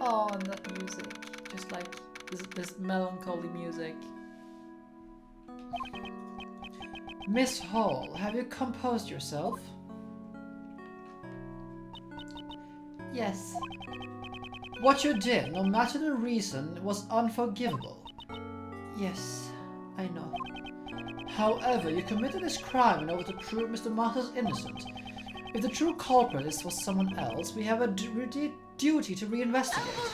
Oh, and that music. Just like this melancholy music. Miss Hall, have you composed yourself? Yes. What you did, no matter the reason, was unforgivable. Yes, I know. However, you committed this crime in order to prove Mr. Masters innocent. If the true culprit was someone else, we have a duty to reinvestigate.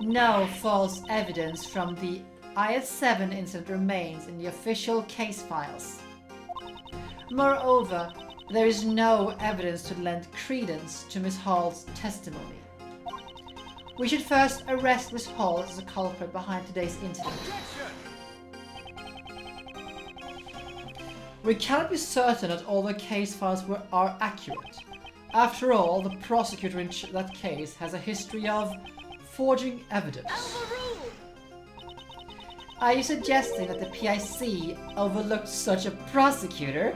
No false evidence from the IS-7 incident remains in the official case files. Moreover, there is no evidence to lend credence to Miss Hall's testimony. We should first arrest Miss Hall as the culprit behind today's incident. We cannot be certain that all the case files are accurate. After all, the prosecutor in that case has a history of forging evidence. Are you suggesting that the PIC overlooked such a prosecutor?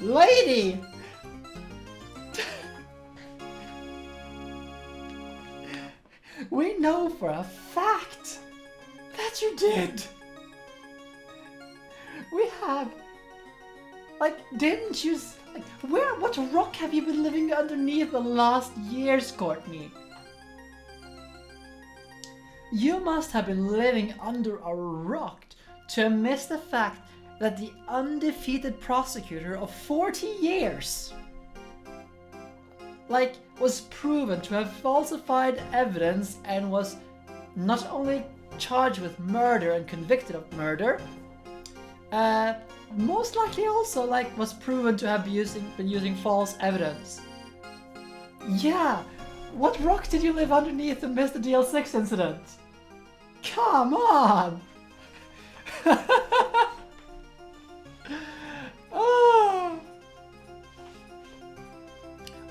Lady! We know for a fact that you did. We have, like, didn't you, like, what rock have you been living underneath the last years, Courtney? You must have been living under a rock to miss the fact that the undefeated prosecutor of 40 years, like, was proven to have falsified evidence and was not only charged with murder and convicted of murder, most likely also, like, was proven to have been using false evidence. Yeah, what rock did you live underneath to miss the DL6 incident? Come on! Oh.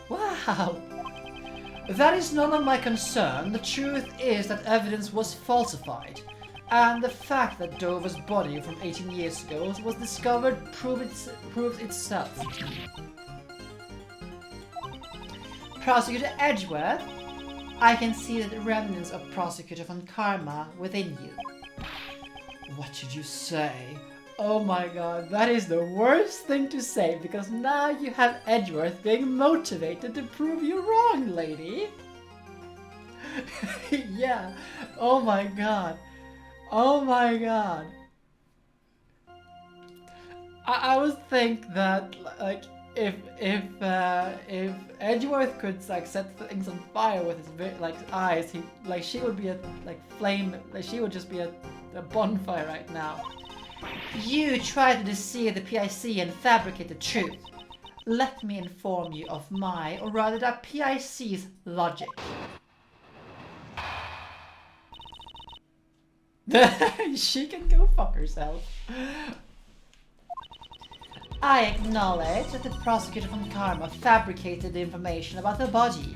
Wow! That is none of my concern. The truth is that evidence was falsified. And the fact that Dover's body from 18 years ago was discovered proves itself. Prosecutor Edgeworth, I can see the remnants of Prosecutor von Karma within you. What did you say? Oh my god, that is the worst thing to say, because now you have Edgeworth being motivated to prove you wrong, lady. Yeah, oh my god. Oh my god. I would think that, like, if Edgeworth could, like, set things on fire with his, like, eyes, she would be a, like, flame, like, she would just be a bonfire right now. You tried to deceive the PIC and fabricate the truth. Let me inform you of my, or rather the PIC's logic. She can go fuck herself. I acknowledge that the prosecutor from Karma fabricated the information about the body.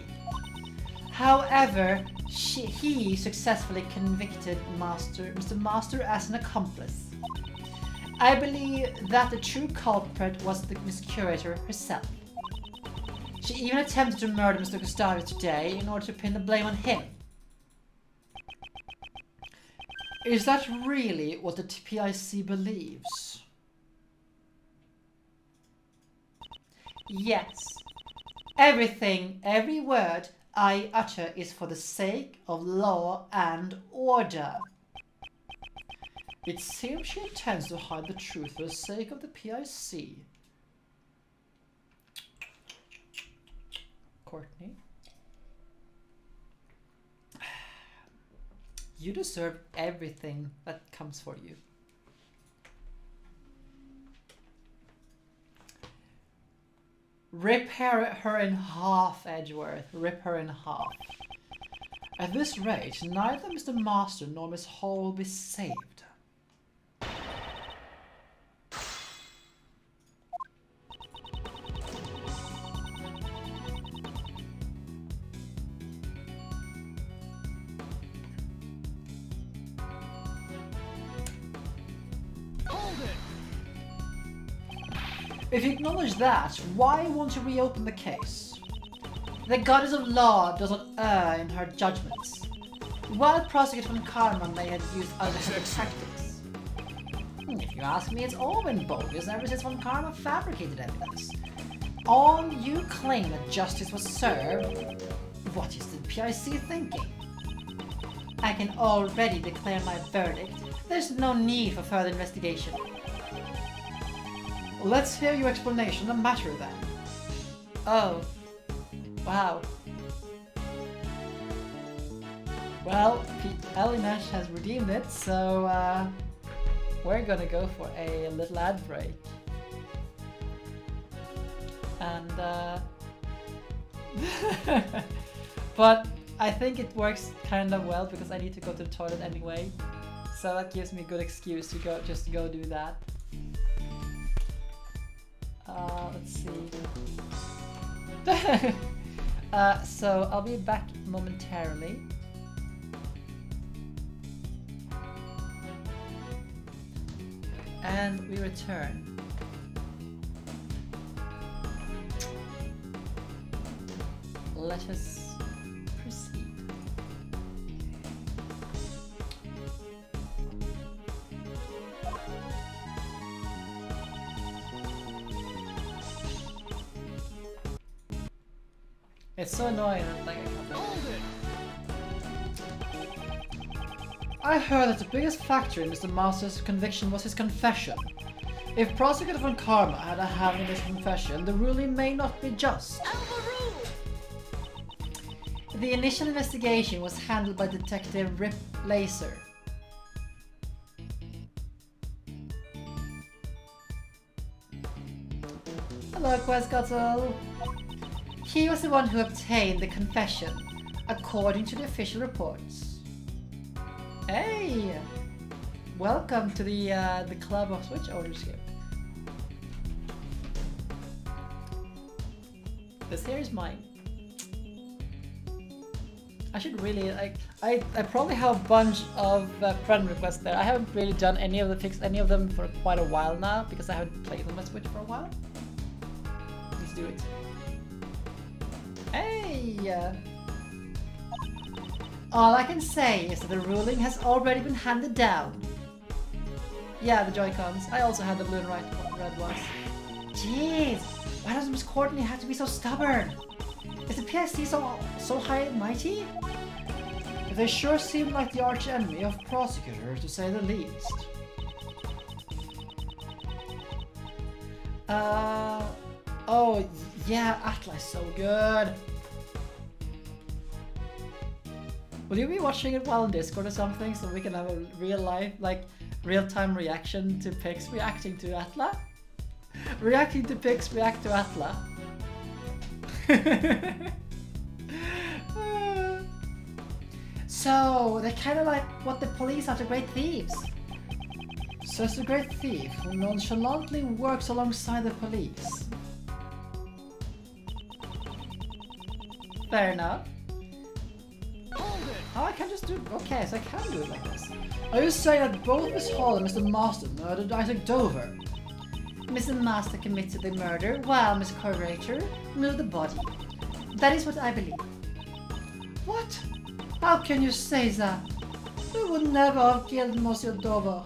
However, he successfully convicted Mr. Master as an accomplice. I believe that the true culprit was the Miss Curator herself. She even attempted to murder Mr. Gustavus today in order to pin the blame on him. Is that really what the PIC believes? Yes. Everything, every word I utter is for the sake of law and order. It seems she intends to hide the truth for the sake of the PIC. Courtney? You deserve everything that comes for you. Rip her in half, Edgeworth. Rip her in half. At this rate, neither Mr. Master nor Miss Hall will be saved. If you acknowledge that, why won't you reopen the case? The goddess of law does not err in her judgments. While prosecutor von Karma may have used underhanded tactics. If you ask me, it's all been bogus ever since von Karma fabricated evidence. All you claim that justice was served, what is the PIC thinking? I can already declare my verdict. There's no need for further investigation. Let's hear your explanation of the matter then. Oh. Wow. Well, Elinash has redeemed it, so we're gonna go for a little ad break. And but I think it works kind of well because I need to go to the toilet anyway. So that gives me a good excuse to go do that. Let's see. So I'll be back momentarily. And we return. Let us proceed. It's so annoying. Like, I heard that the biggest factor in Mr. Master's conviction was his confession. If Prosecutor von Karma had a hand in his confession, the ruling may not be just. The initial investigation was handled by Detective Rip Laser. Hello, Questcuttle. He was the one who obtained the confession, according to the official reports. Hey! Welcome to the club of Switch owners here. This here is mine. I should really I probably have a bunch of friend requests there. I haven't really done any of them for quite a while now because I haven't played on my Switch for a while. Let's do it. Hey! All I can say is that the ruling has already been handed down. Yeah, the Joy-Cons. I also had the blue and red ones. Jeez, why does Miss Courtney have to be so stubborn? Is the PSC so high and mighty? They sure seem like the arch enemy of Prosecutor, to say the least. Oh yeah, Atla is so good. Will you be watching it while on Discord or something so we can have a real-time reaction to Pix reacting to Atla? Reacting to Pix react to Atla. So, they're kind of like what the police are to great thieves. Says the great thief who nonchalantly works alongside the police. Fair enough. Oh, I can just do... Okay, so I can do it like this. Are you saying that both Miss Hall and Mr. Master murdered Isaac Dover? Mr. Master committed the murder while Miss Curator moved the body. That is what I believe. What? How can you say that? We would never have killed Monsieur Dover.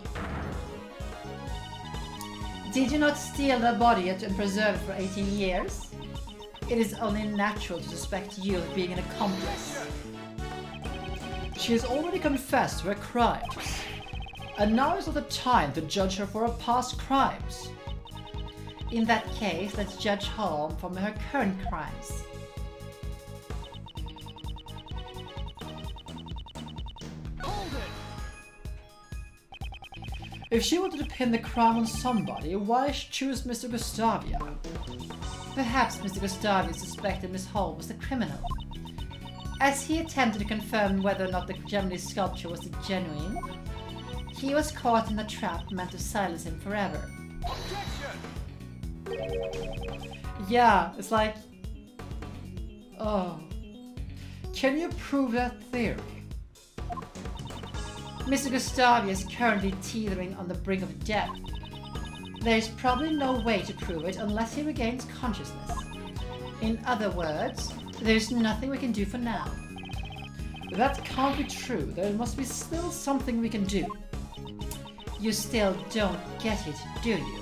Did you not steal the body and preserve it for 18 years? It is only natural to suspect you of being an accomplice. She has already confessed to her crimes, and now is not the time to judge her for her past crimes. In that case, let's judge Holm from her current crimes. If she wanted to pin the crime on somebody, why choose Mr. Gustavia? Perhaps Mr. Gustavia suspected Miss Holm was the criminal. As he attempted to confirm whether or not the Japanese sculpture was the genuine, he was caught in a trap meant to silence him forever. Yeah, it's like... Oh... Can you prove that theory? Mr. Gustavia is currently teetering on the brink of death. There's probably no way to prove it unless he regains consciousness. In other words, there's nothing we can do for now. That can't be true. There must be still something we can do. You still don't get it, do you?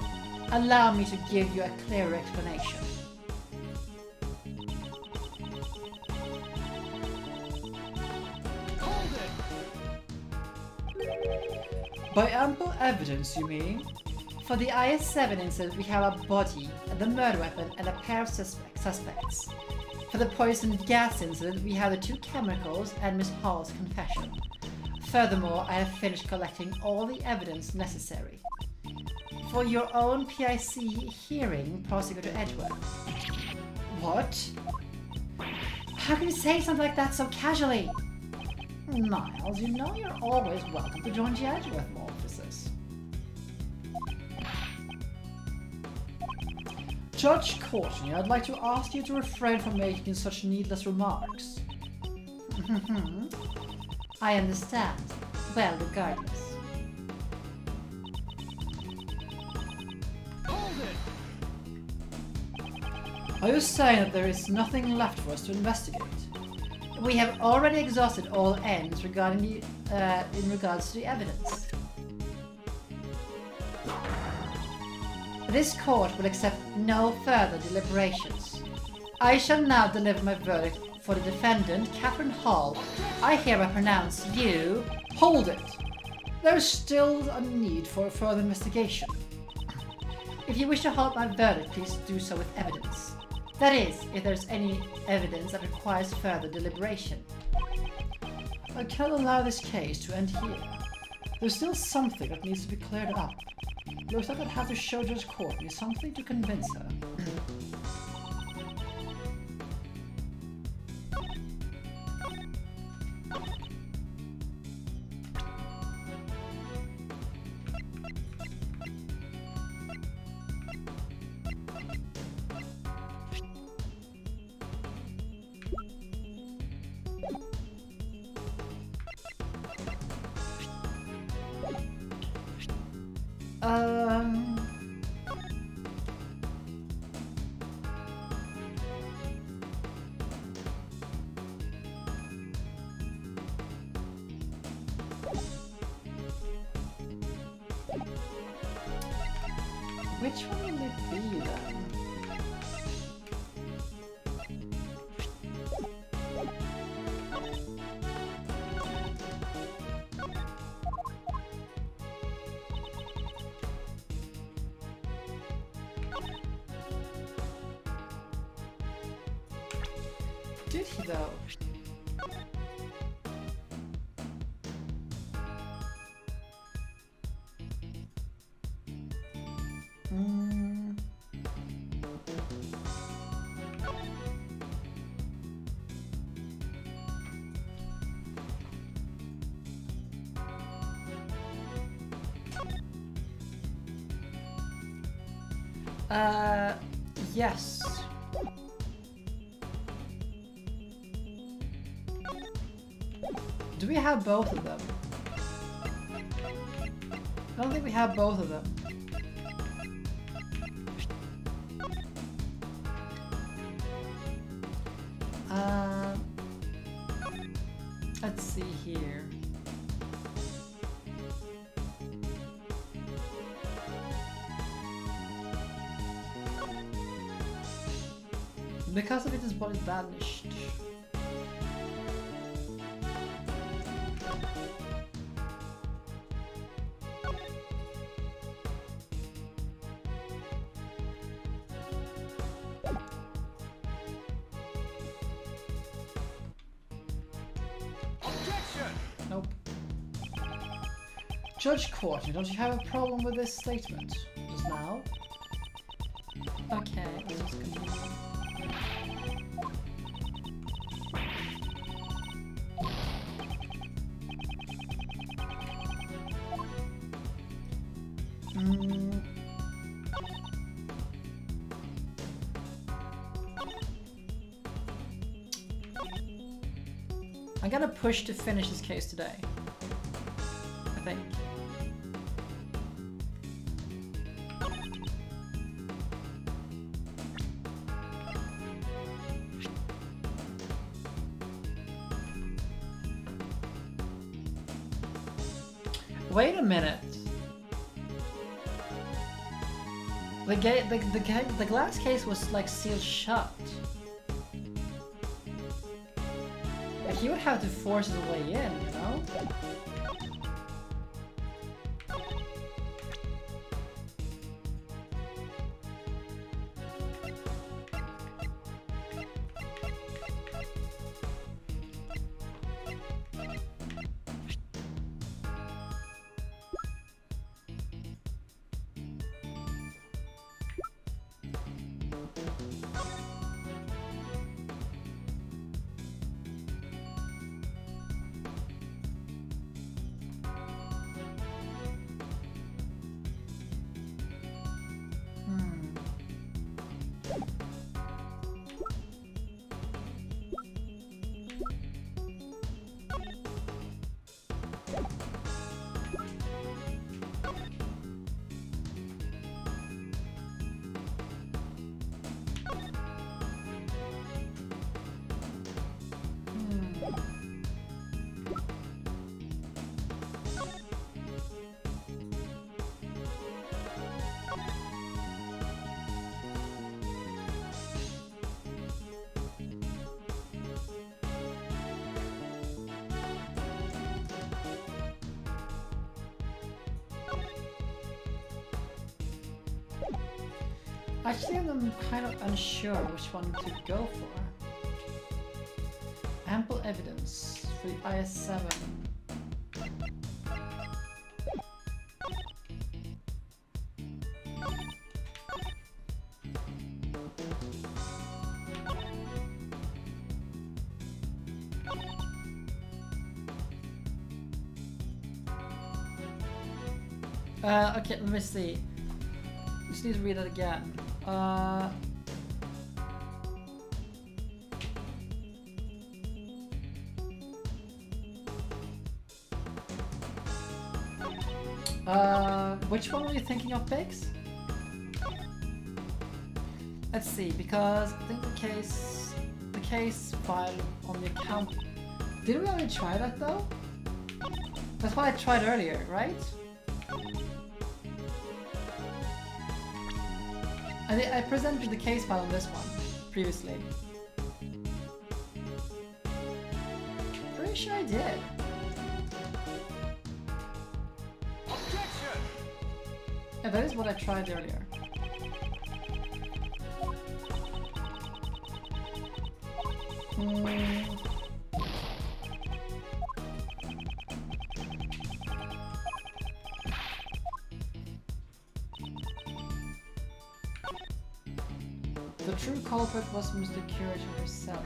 Allow me to give you a clearer explanation. Hold it! By ample evidence, you mean? For the IS-7 incident, we have a body, the murder weapon, and a pair of suspects. For the poison gas incident, we have the 2 chemicals and Miss Hall's confession. Furthermore, I have finished collecting all the evidence necessary. For your own PIC hearing, Prosecutor Edgeworth. What? How can you say something like that so casually? Miles, you know you're always welcome to join the Edgeworth law officers. Judge Courtney, I'd like to ask you to refrain from making such needless remarks. I understand. Well, regardless. Hold it! Are you saying that there is nothing left for us to investigate? We have already exhausted all ends regarding in regards to the evidence. This court will accept no further deliberations. I shall now deliver my verdict for the defendant, Catherine Hall. I hereby pronounce you... Hold it! There is still a need for further investigation. If you wish to halt my verdict, please do so with evidence. That is, if there's any evidence that requires further deliberation. I cannot allow this case to end here. There's still something that needs to be cleared up. Looks like I'd have to show Judge Courtney something to convince her. Which one will it be then? Did he though? Yes. Do we have both of them? I don't think we have both of them. Let's see here. Because of it, his body vanished. Objection! Nope. Judge Courtney, don't you have a problem with this statement just now? Okay, let's just continue. I'm gonna push to finish this case today. I think. Wait a minute. The glass case was like sealed shut. Like he would have to force his way in, you know? Actually, I'm kind of unsure which one to go for. Ample evidence for the IS-7. Okay, let me see. Just need to read it again. Which one were you thinking of, Biggs? Let's see, because I think the case file on the account. Didn't we already try that though? That's what I tried earlier, right? I presented the case file on this one previously. Pretty sure I did. Yeah, that is what I tried earlier. The true culprit was Mr. Curator herself.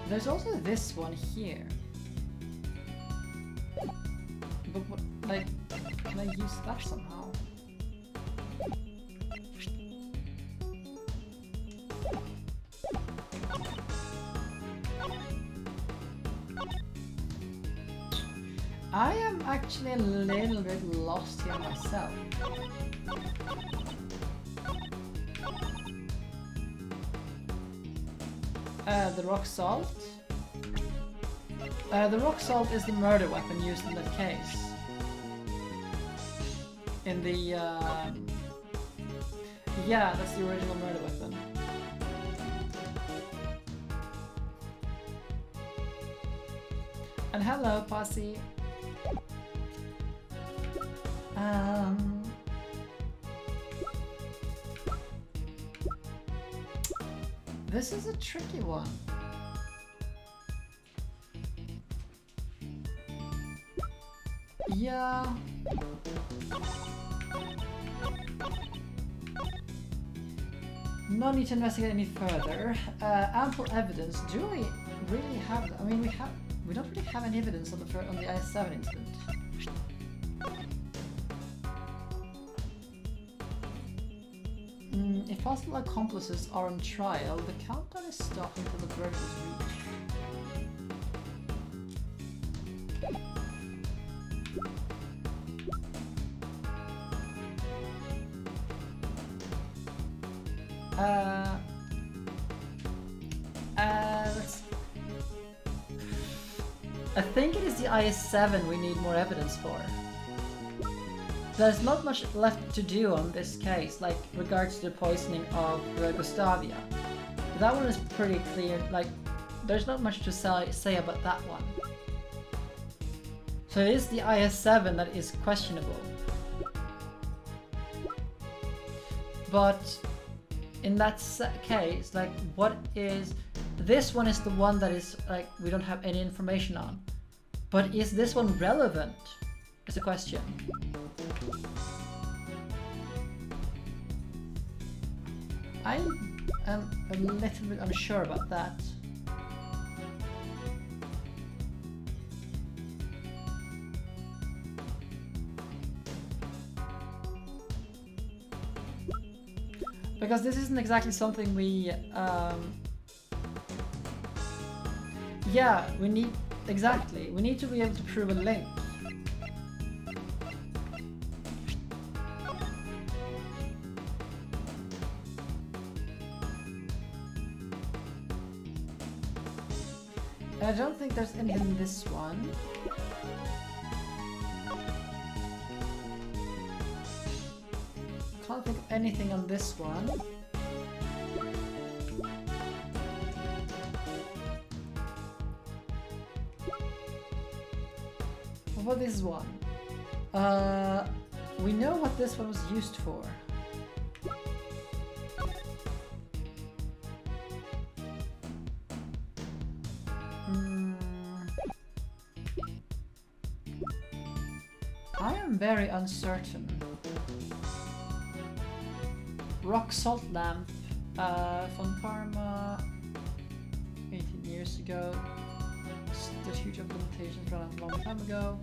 There's also this one here. But what, like, can I use that somehow? I am actually a little bit lost here myself. The rock salt. The rock salt is the murder weapon used in that case. In the yeah, that's the original murder weapon. And hello, Posse. This is a tricky one. Yeah. No need to investigate any further. Ample evidence. Do we really have? I mean, we don't really have any evidence on the IS-7 incident. If possible accomplices are on trial, the countdown is stopped until the verdict is reached. Let's I think it is the IS-7 we need more evidence for. There's not much left to do on this case, like regards to the poisoning of Gustavia. That one is pretty clear, like there's not much to say about that one. So it is the IS-7 that is questionable. But in that case, like what is... This one is the one that is like we don't have any information on. But is this one relevant? Is the question. I am a little bit unsure about that. Because this isn't exactly something we yeah, we need to be able to prove a link. And I don't think there's anything in this one. Can't think of anything on this one. What about this one? We know what this one was used for. I am very uncertain. Rock salt lamp from Karma 18 years ago. Statute of limitations ran out a long time ago.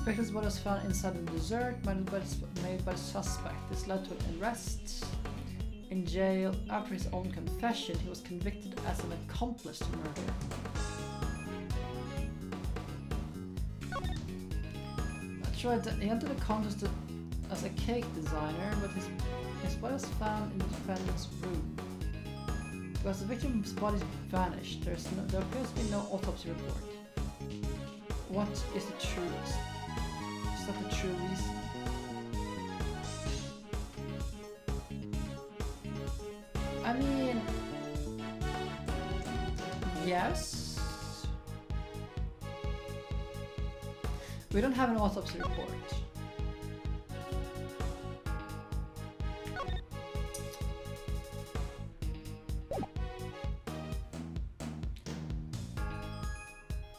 Victim's body was found inside the dessert made by the suspect. This led to an arrest. In jail, after his own confession, he was convicted as an accomplice to murder. That's right, he entered the contest as a cake designer, but his body was found in the defendant's room. Because the victim's body vanished, there appears to be no autopsy report. What is the truth? Is that the true reason? I mean... Yes? We don't have an autopsy report.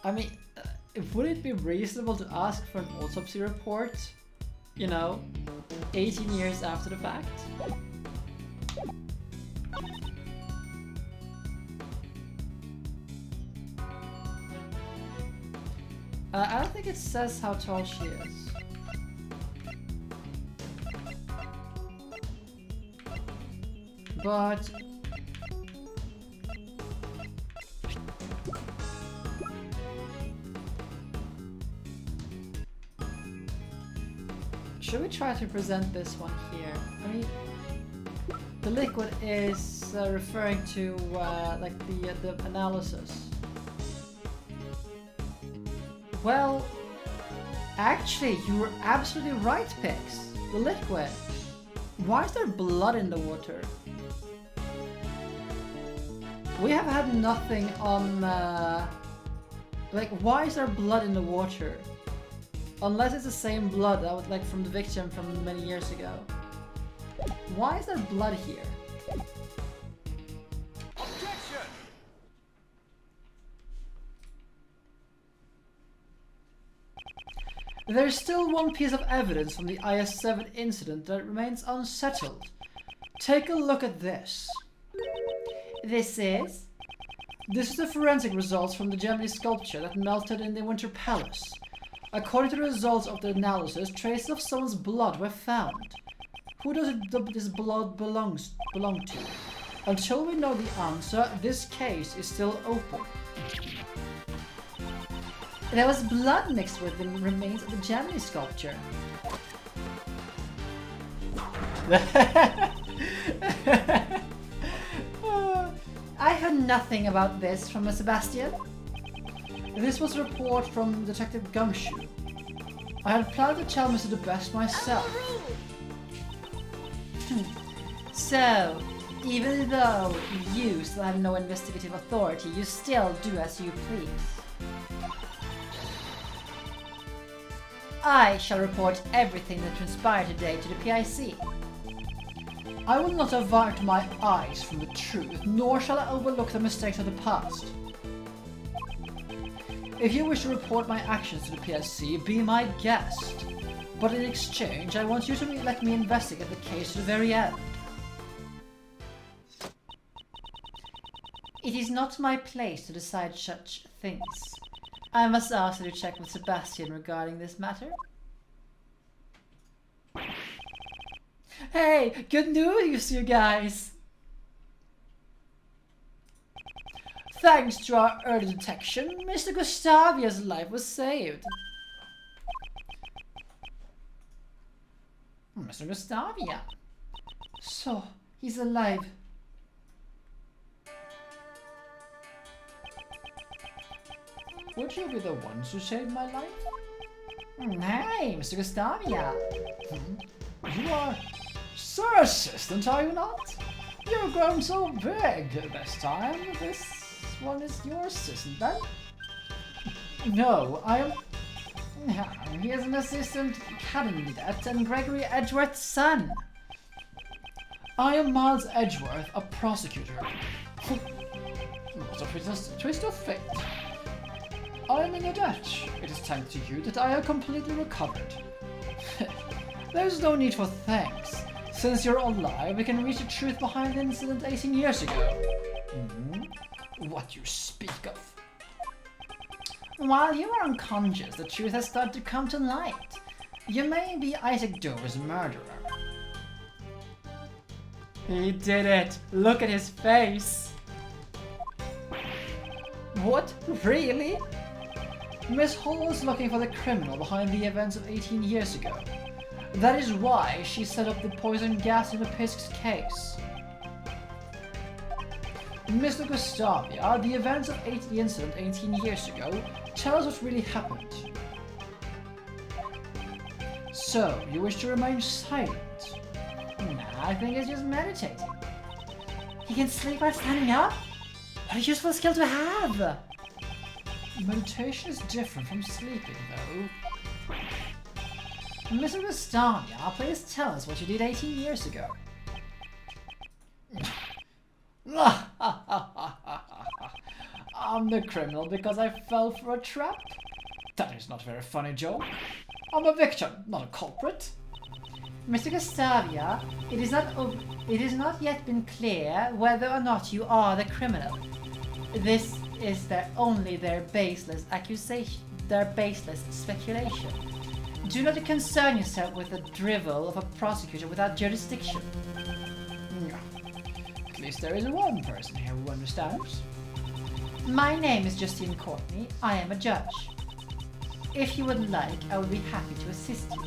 I mean, would it be reasonable to ask for an autopsy report, you know, 18 years after the fact? I don't think it says how tall she is. But... should we try to present this one here? I mean, the liquid is referring to like the analysis. Well, actually, you were absolutely right, Pix. The liquid. Why is there blood in the water? We have had nothing on... like, why is there blood in the water? Unless it's the same blood that was like from the victim from many years ago. Why is there blood here? Objection! There's still one piece of evidence from the IS-7 incident that remains unsettled. Take a look at this. This is the forensic results from the Gemini sculpture that melted in the Winter Palace. According to the results of the analysis, traces of someone's blood were found. Who does this blood belong to? Until we know the answer, this case is still open. There was blood mixed with the remains of the Gemini sculpture. I heard nothing about this from Sebastian. This was a report from Detective Gumshoe. I had planned to tell Mr. DeBest myself. So, even though you still have no investigative authority, you still do as you please. I shall report everything that transpired today to the PIC. I will not avert my eyes from the truth, nor shall I overlook the mistakes of the past. If you wish to report my actions to the PSC, be my guest. But in exchange, I want you to let me investigate the case to the very end. It is not my place to decide such things. I must ask you to check with Sebastian regarding this matter. Hey, good news, you guys! Thanks to our early detection, Mr. Gustavia's life was saved. Mr. Gustavia? So, he's alive. Would you be the ones who saved my life? Hey, Mr. Gustavia! You are Sir Assistant, are you not? You've grown so big this time. This one is your assistant, then? No, I am... He is an assistant cadet and Gregory Edgeworth's son. I am Miles Edgeworth, a prosecutor. What a twist of fate. I am in the ditch. It is thanks to you that I have completely recovered. There's no need for thanks. Since you're alive, we can reach the truth behind the incident 18 years ago. What you speak of? While you are unconscious, the truth has started to come to light. You may be Isaac Dover's murderer. He did it! Look at his face! What? Really? Miss Hall was looking for the criminal behind the events of 18 years ago. That is why she set up the poison gas in the Pisk's case. Mr. Gustavia, the events of the incident 18 years ago tell us what really happened. So, you wish to remain silent? Nah, I think he's just meditating. He can sleep while standing up? What a useful skill to have! Meditation is different from sleeping, though. Mr. Gustavia, please tell us what you did 18 years ago. I'm the criminal because I fell for a trap? That is not a very funny joke. I'm a victim, not a culprit. Mr. Gustavia, it is not yet been clear whether or not you are the criminal. This is only their baseless accusation, their baseless speculation. Do not concern yourself with the drivel of a prosecutor without jurisdiction. At least there is one person here who understands. My name is Justine Courtney. I am a judge. If you would like, I would be happy to assist you.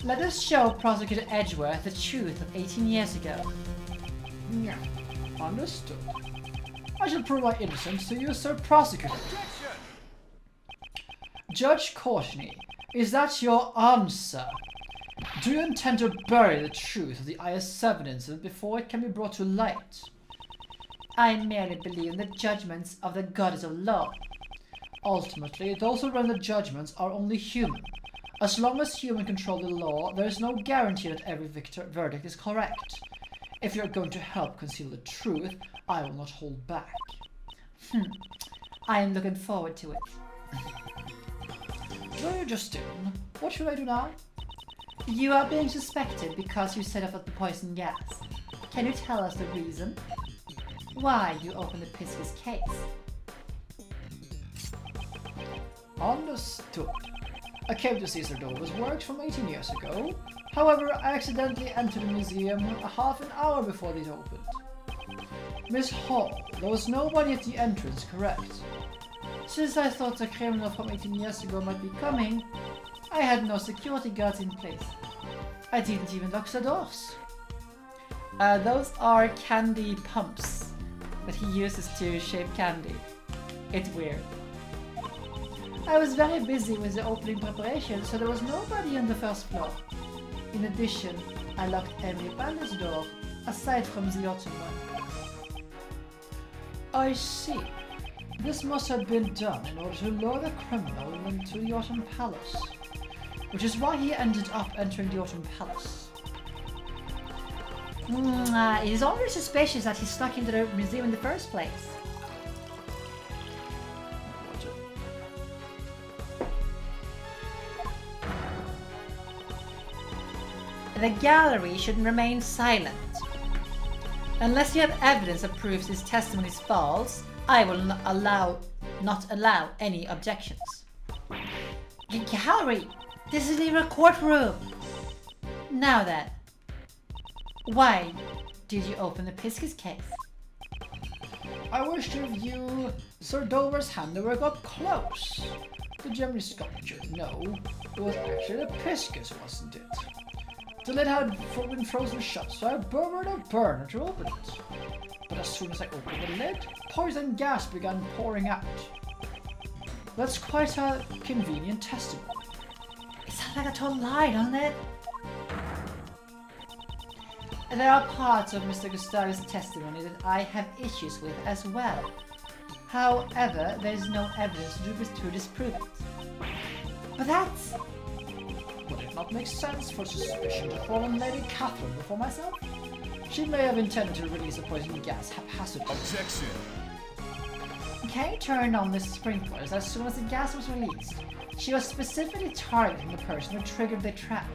Let us show Prosecutor Edgeworth the truth of 18 years ago. Understood. I shall prove my innocence to you, Sir Prosecutor. Judge Courtney, is that your answer? Do you intend to bury the truth of the IS-7 incident before it can be brought to light? I merely believe in the judgments of the goddess of law. Ultimately, those who render judgments are only human. As long as humans control the law, there is no guarantee that every verdict is correct. If you're going to help conceal the truth, I will not hold back. I am looking forward to it. Well, Justine, what should I do now? You are being suspected because you set off the poison gas. Can you tell us the reason? Why you opened the Pisk's case? Understood. I came to see Sir Dover's works from 18 years ago. However, I accidentally entered the museum half an hour before it opened. Miss Hall, there was nobody at the entrance, correct? Since I thought the criminal from 18 years ago might be coming, I had no security guards in place. I didn't even lock the doors. Those are candy pumps that he uses to shape candy. It's weird. I was very busy with the opening preparation, so there was nobody on the first floor. In addition, I locked every palace door, aside from the autumn one. I see. This must have been done in order to lure the criminal into the Autumn Palace, which is why he ended up entering the Autumn Palace. It is already suspicious that he snuck into the museum in the first place. The gallery should remain silent. Unless you have evidence that proves his testimony is false, I will not allow any objections. Gallery! This is a courtroom! Now then, why did you open the Piscis case? I wish to view Sir Dover's handiwork up close. The Gemini sculpture, no, it was actually a Piscis, wasn't it? The lid had been frozen shut, so I borrowed a burner to open it. But as soon as I opened the lid, poison gas began pouring out. That's quite a convenient testimony. It sounds like a total lie, doesn't it? There are parts of Mr. Gustavio's testimony that I have issues with as well. However, there is no evidence to disprove it. But that's... Would it not make sense for suspicion to fall on Lady Catherine before myself? She may have intended to release a poison gas haphazardly. Objection. Kay turned on the sprinklers as soon as the gas was released. She was specifically targeting the person who triggered the trap.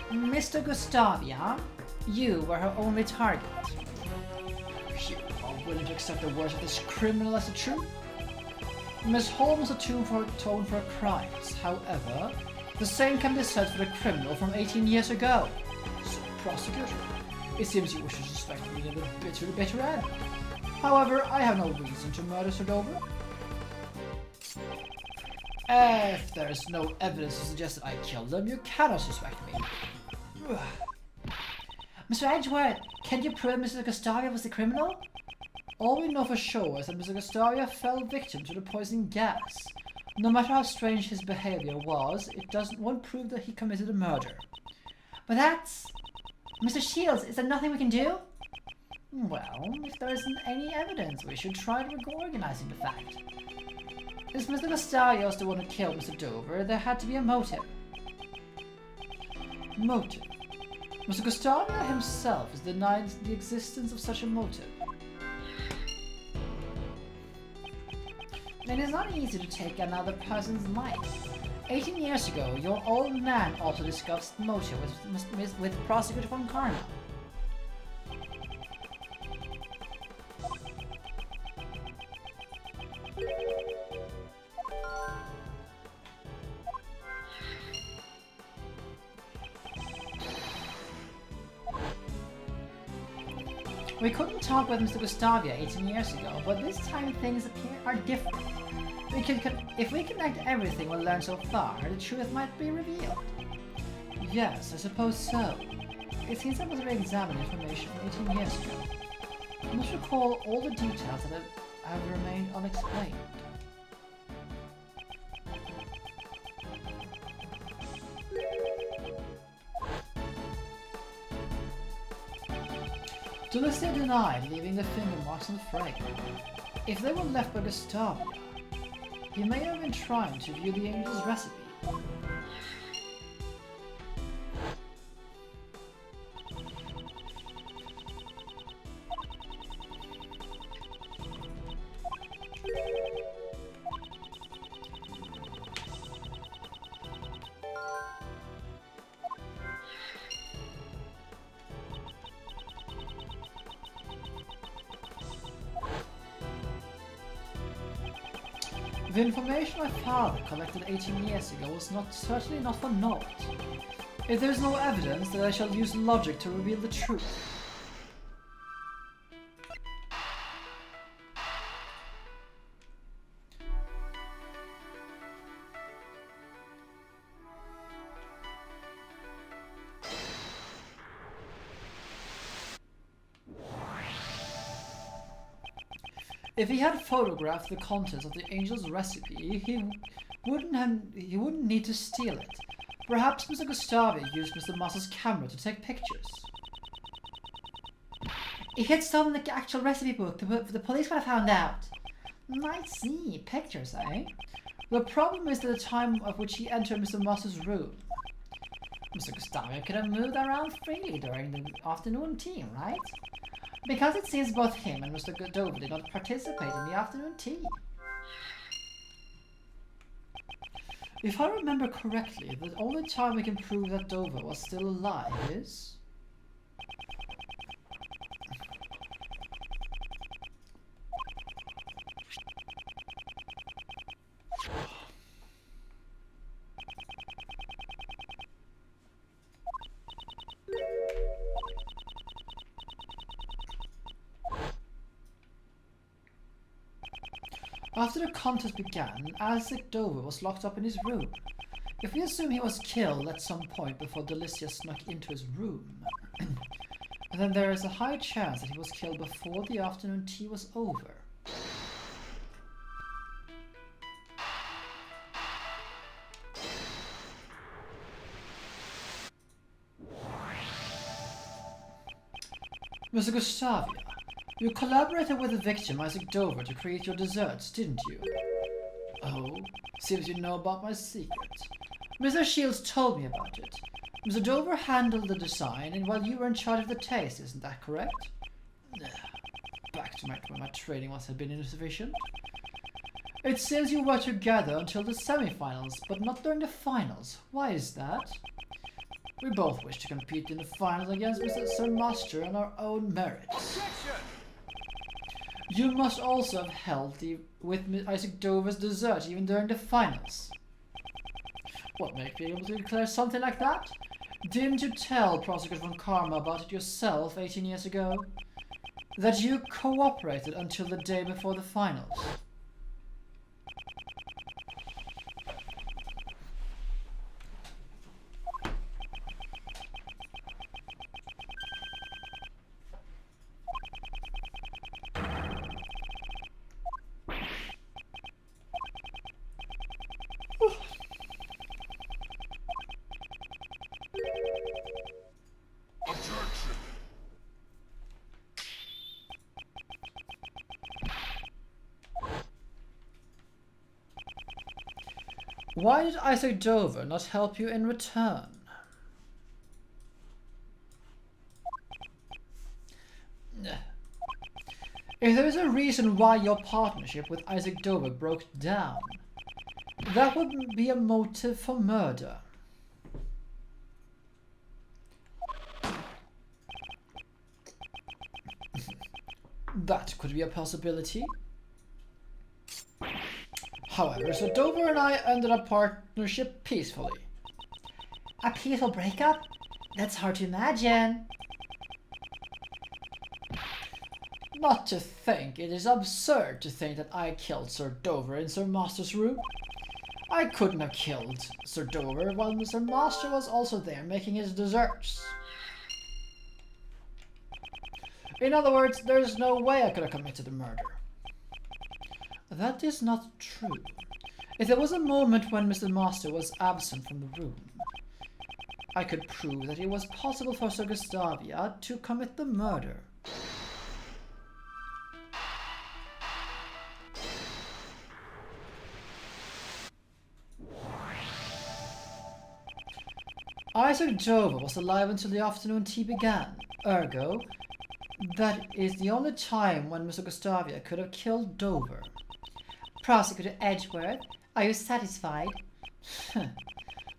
Mr. Gustavia, you were her only target. You are willing to accept the words of this criminal as the truth? Miss Holmes attuned for tone for her crimes. However, the same can be said for the criminal from 18 years ago. So, prosecutor, it seems you wish to suspect me of the bitter end. However, I have no reason to murder Sir Dover. If there is no evidence to suggest that I killed him, you cannot suspect me. Mr. Edgeworth, can you prove Mr. Gustavia was the criminal? All we know for sure is that Mr. Gustavia fell victim to the poison gas. No matter how strange his behavior was, won't prove that he committed a murder. But that's... Mr. Shields, is there nothing we can do? Well, if there isn't any evidence, we should try reorganizing the fact. If Mr. Gustavia was the one who killed Mr. Dover, there had to be a motive. Motive? Mr. Gustavia himself has denied the existence of such a motive. It is not easy to take another person's life. 18 years ago, your old man also discussed motive with Prosecutor von Karma. We couldn't talk with Mr. Gustavia 18 years ago, but this time things are different. If we connect everything we learned so far, the truth might be revealed. Yes, I suppose so. It seems I was re-examining information from 18 years ago. I must recall all the details that have remained unexplained. Delicia denied leaving the finger marks on the frame. If they were left by Gustavia, he may have been trying to view the angel's recipe. The information my father collected 18 years ago was certainly not for naught. If there is no evidence, then I shall use logic to reveal the truth. If he had photographed the contents of the angel's recipe, he wouldn't need to steal it. Perhaps Mr. Gustavia used Mr. Master's camera to take pictures. If he had stolen the actual recipe book, the police would have found out. I see. Pictures, eh? The problem is the time at which he entered Mr. Master's room. Mr. Gustavia could have moved around freely during the afternoon tea, right? Because it seems both him and Mr. Dover did not participate in the afternoon tea. If I remember correctly, the only time we can prove that Dover was still alive is... After the contest began, Isaac Dover was locked up in his room. If we assume he was killed at some point before Delicia snuck into his room, then there is a high chance that he was killed before the afternoon tea was over. Mr. Gustavia, you collaborated with the victim, Isaac Dover, to create your desserts, didn't you? Oh, seems you know about my secret. Mr. Shields told me about it. Mr. Dover handled the design, and while you were in charge of the taste, isn't that correct? Back to when my training must have been insufficient. It seems you were together until the semi-finals, but not during the finals. Why is that? We both wish to compete in the finals against Mr. Sir Master on our own merits. Objection! You must also have held with Isaac Dover's dessert even during the finals. What makes you able to declare something like that? Didn't you tell Prosecutor von Karma about it yourself 18 years ago? That you cooperated until the day before the finals? Objection! Why did Isaac Dover not help you in return? If there is a reason why your partnership with Isaac Dover broke down, that would be a motive for murder. That could be a possibility. However, so Dover and I ended our partnership peacefully. A peaceful breakup? That's hard to imagine. Not to think, it is absurd to think that I killed Sir Dover in Sir Master's room. I couldn't have killed Sir Dover while Mr. Master was also there making his desserts. In other words, there's no way I could have committed a murder. That is not true. If there was a moment when Mr. Master was absent from the room, I could prove that it was possible for Sir Gustavia to commit the murder. Isaac Dover was alive until the afternoon tea began. Ergo, that is the only time when Mr. Gustavia could have killed Dover. Prosecutor Edgeworth, are you satisfied?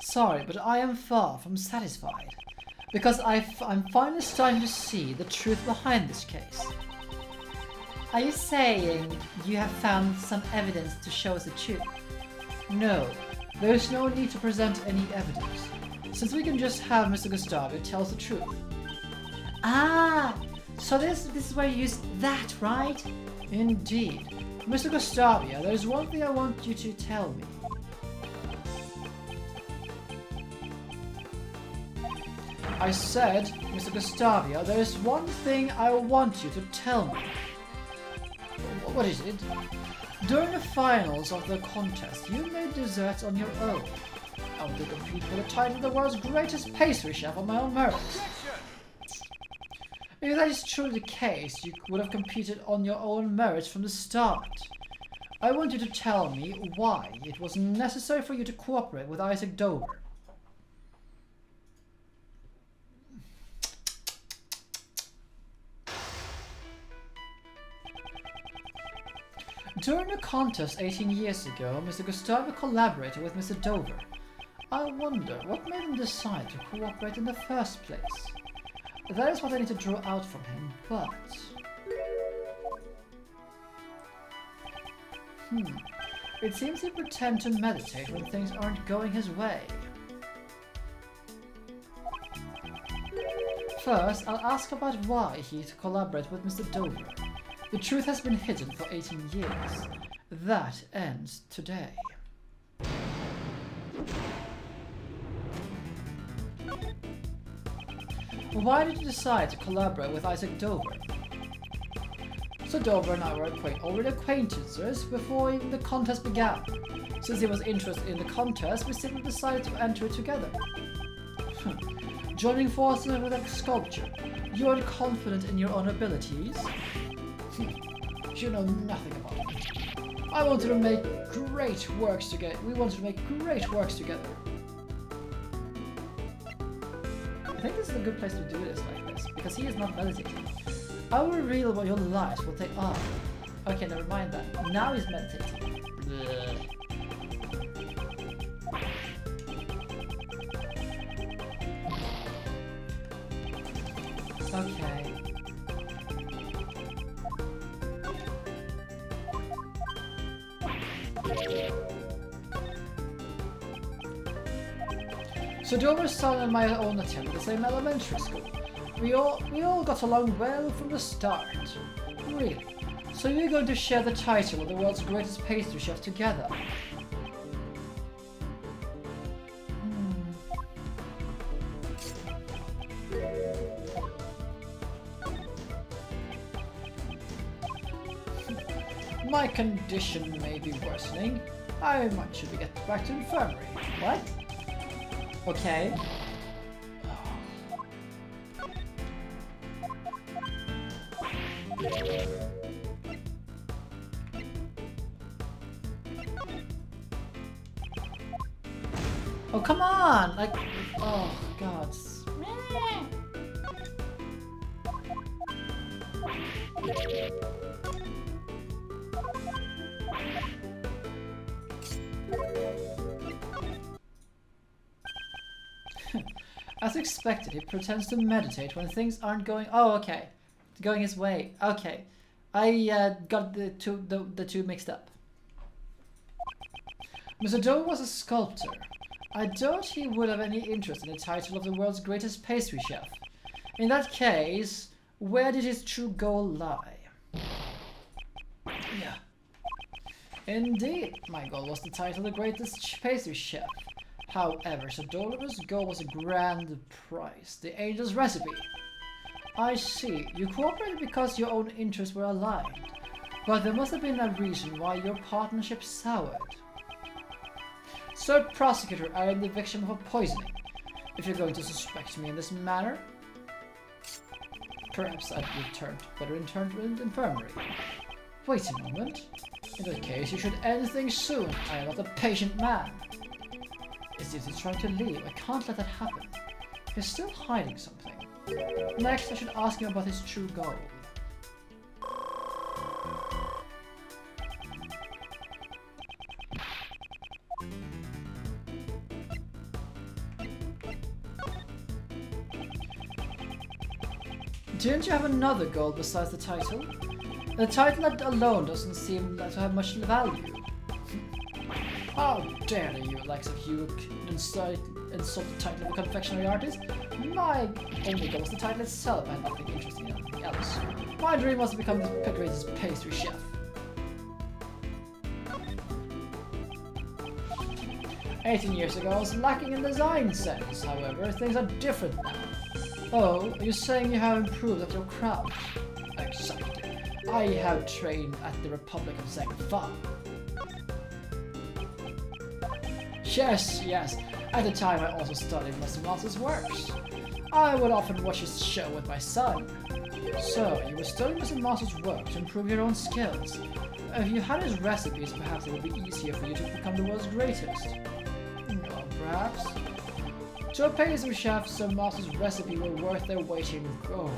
Sorry, but I am far from satisfied, because I'm finally starting to see the truth behind this case. Are you saying you have found some evidence to show us the truth? No, there is no need to present any evidence, since we can just have Mr. Gustavia tell us the truth. Ah, so this is where you use that, right? Indeed. Mr. Gustavia, there is one thing I want you to tell me. I said, Mr. Gustavia, there is one thing I want you to tell me. What is it? During the finals of the contest, you made desserts on your own. I want to compete for the title of the world's greatest pastry chef on my own merits. If that is truly the case, you would have competed on your own merits from the start. I want you to tell me why it was necessary for you to cooperate with Isaac Dover. During a contest 18 years ago, Mr. Gustavo collaborated with Mr. Dover. I wonder what made him decide to cooperate in the first place. That is what I need to draw out from him, but... It seems he pretends to meditate when things aren't going his way. First, I'll ask about why he collaborated with Mr. Dover. The truth has been hidden for 18 years. That ends today. Why did you decide to collaborate with Isaac Dover? So Dover and I were already acquaintances before even the contest began. Since he was interested in the contest, we simply decided to enter it together. Joining forces with a sculpture, you are confident in your own abilities? You know nothing about it. I wanted to make great works together. We wanted to make great works together. I think this is a good place to do this like this, because he is not meditating. I will reveal what your lives, what they are. Okay, never mind that. Now he's meditating. Bleh. Okay. So Dover's son and my own attended the same elementary school. We all got along well from the start. Really? So you're going to share the title of the world's greatest pastry chef together? My condition may be worsening. I might should get back to infirmary. What? Okay. Oh, come on! Like, oh, God. As expected, he pretends to meditate when things aren't going... Oh, okay. Going his way. Okay. I got the two mixed up. Mr. Doe was a sculptor. I doubt he would have any interest in the title of the world's greatest pastry chef. In that case, where did his true goal lie? Yeah. Indeed, my goal was the title of the greatest pastry chef. However, Sir Dover's goal was a grand prize, the angel's recipe. I see. You cooperated because your own interests were aligned. But there must have been a reason why your partnership soured. Sir Prosecutor, I am the victim of a poisoning. If you're going to suspect me in this manner, perhaps I'd better return to the infirmary. Wait a moment. In that case, you should end things soon. I am not a patient man. It seems he's trying to leave. I can't let that happen. He's still hiding something. Next, I should ask him about his true goal. Didn't you have another goal besides the title? The title alone doesn't seem to have much value. How dare you, likes of you, insult the title of a confectionery artist? My only goal was the title itself. I had nothing interesting in anything else. My dream was to become the greatest pastry chef. "18 years ago, I was lacking in design sense. However, things are different now." Oh, are you saying you have improved at your craft? Exactly. I have trained at the Republic of Zangfa. Yes, yes. At the time I also studied Mr. Master's works. I would often watch his show with my son. So, you were studying Mr. Master's work to improve your own skills. If you had his recipes, perhaps it would be easier for you to become the world's greatest. No, perhaps. To a pastry chef, Sir Master's recipe were worth their weight in gold.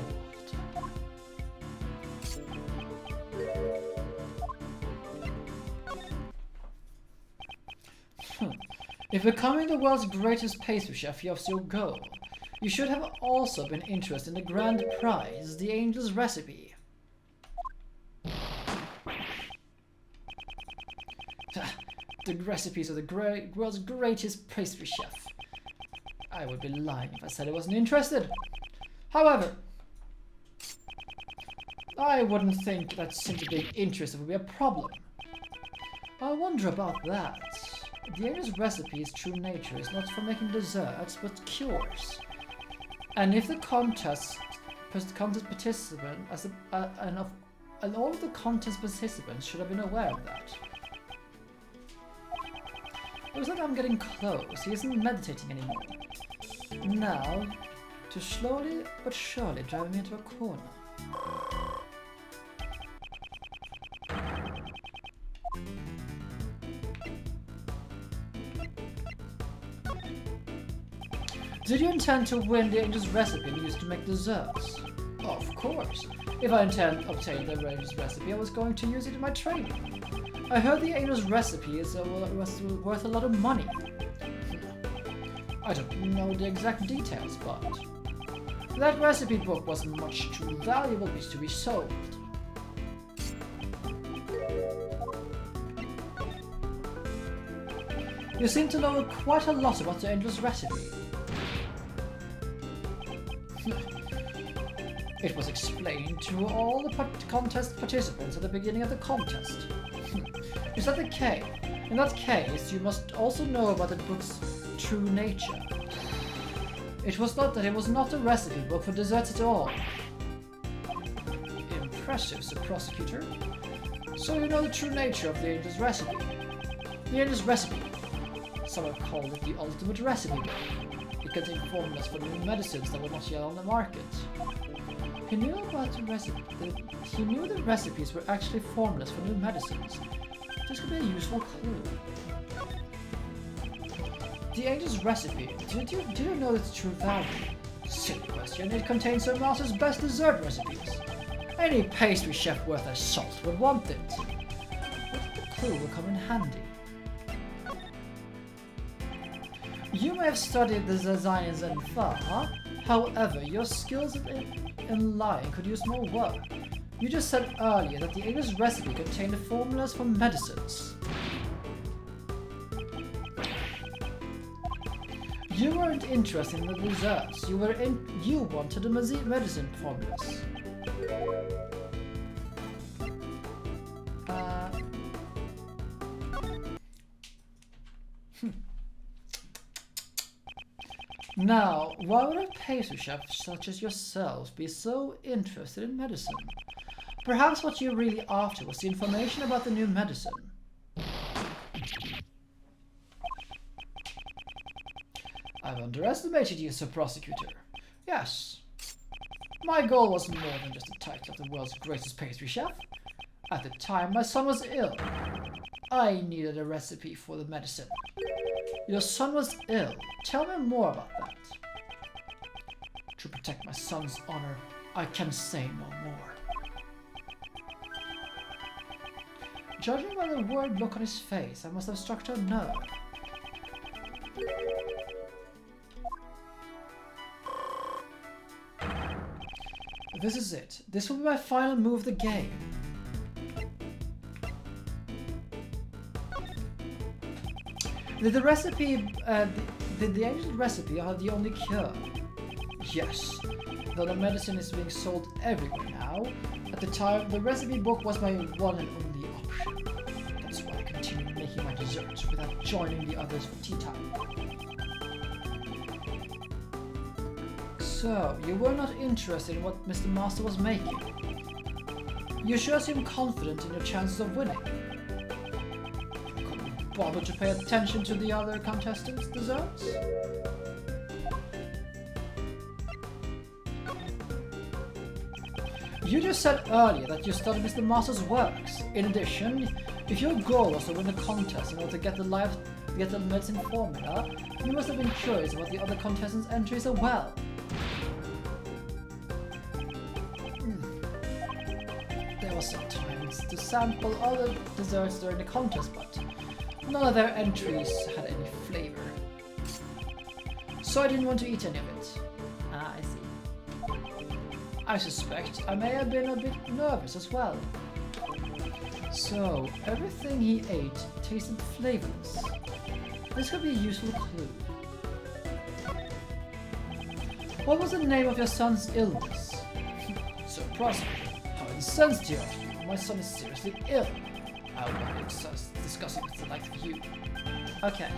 If becoming the world's greatest pastry chef was your goal, you should have also been interested in the grand prize, the Angel's recipe. The recipes of the world's greatest pastry chef. I would be lying if I said I wasn't interested. However, I wouldn't think that simply being interested would be a problem. I wonder about that. The Angel's recipe's true nature is not for making desserts, but cures. And if the contest participant and all of the contest participants should have been aware of that. It looks like I'm getting close. He isn't meditating anymore. Now, to slowly but surely drive me into a corner. Did you intend to win the Angel's recipe and use it to make desserts? Of course. If I obtained the Angel's recipe, I was going to use it in my training. I heard the Angel's recipe was worth a lot of money. I don't know the exact details, but that recipe book was much too valuable to be sold. You seem to know quite a lot about the Angel's recipe. It was explained to all the contest participants at the beginning of the contest. Is that the case? In that case, you must also know about the book's true nature. It was not a recipe book for desserts at all. Impressive, Sir Prosecutor. So you know the true nature of the Angel's recipe. The Angel's recipe. Some have called it the ultimate recipe book. It contained formulas for new medicines that were not yet on the market. He knew about the recipe. He knew the recipes were actually formulas for new medicines. This could be a useful clue. The Angel's recipe. Did you know its true value? Silly question. It contains Sir Master's best dessert recipes. Any pastry chef worth their salt would want it. But the clue will come in handy. You may have studied the designs in far. However, your skills in lying could use more work. You just said earlier that the Angel's recipe contained the formulas for medicines. You weren't interested in the desserts. You wanted the medicine formulas. Now, why would a pastry chef such as yourselves be so interested in medicine? Perhaps what you're really after was the information about the new medicine. I've underestimated you, Sir Prosecutor. Yes. My goal was more than just the title of the world's greatest pastry chef. At the time, my son was ill. I needed a recipe for the medicine. Your son was ill. Tell me more about that. To protect my son's honor, I can say no more. Judging by the worried look on his face, I must have struck a nerve. This is it. This will be my final move of the game. Did the recipe, did the Angel's recipe are the only cure? Yes, though the medicine is being sold everywhere now. At the time, the recipe book was my one and only option. That's why I continued making my desserts without joining the others for tea time. So, you were not interested in what Mr. Master was making? You sure seem confident in your chances of winning. Couldn't bother to pay attention to the other contestants' desserts? You just said earlier that you studied Mr. Master's works. In addition, if your goal was to win the contest in order to get the medicine formula, you must have been curious about the other contestants' entries as well. There was some times to sample other desserts during the contest, but none of their entries had any flavor. So I didn't want to eat any of it. Ah, I see. I suspect I may have been a bit nervous as well. So, everything he ate tasted flavorless. This could be a useful clue. What was the name of your son's illness? So, Prosper, how incensed you are. My son is seriously ill. I will not discuss it with the likes of you. Okay.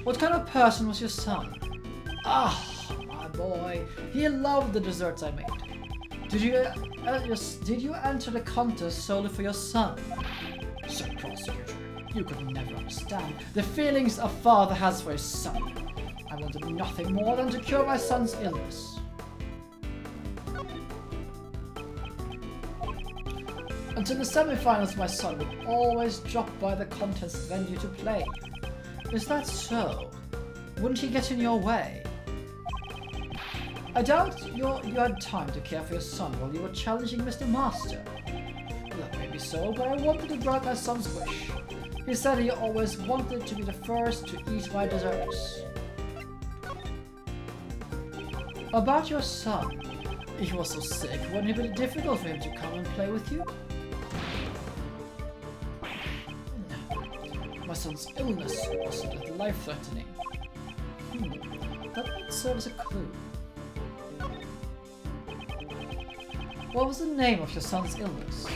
What kind of person was your son? Ah, my boy, he loved the desserts I made. Did you enter the contest solely for your son? Sir Prosecutor, you could never understand the feelings a father has for his son. I wanted nothing more than to cure my son's illness. Until the semi-finals, my son would always drop by the contest venue to play. Is that so? Wouldn't he get in your way? I doubt you had time to care for your son while you were challenging Mr. Master. That may be so, but I wanted to grant my son's wish. He said he always wanted to be the first to eat my desserts. About your son, he was so sick, wouldn't it be difficult for him to come and play with you? My son's illness wasn't life-threatening. That might serve as a clue. What was the name of your son's illness?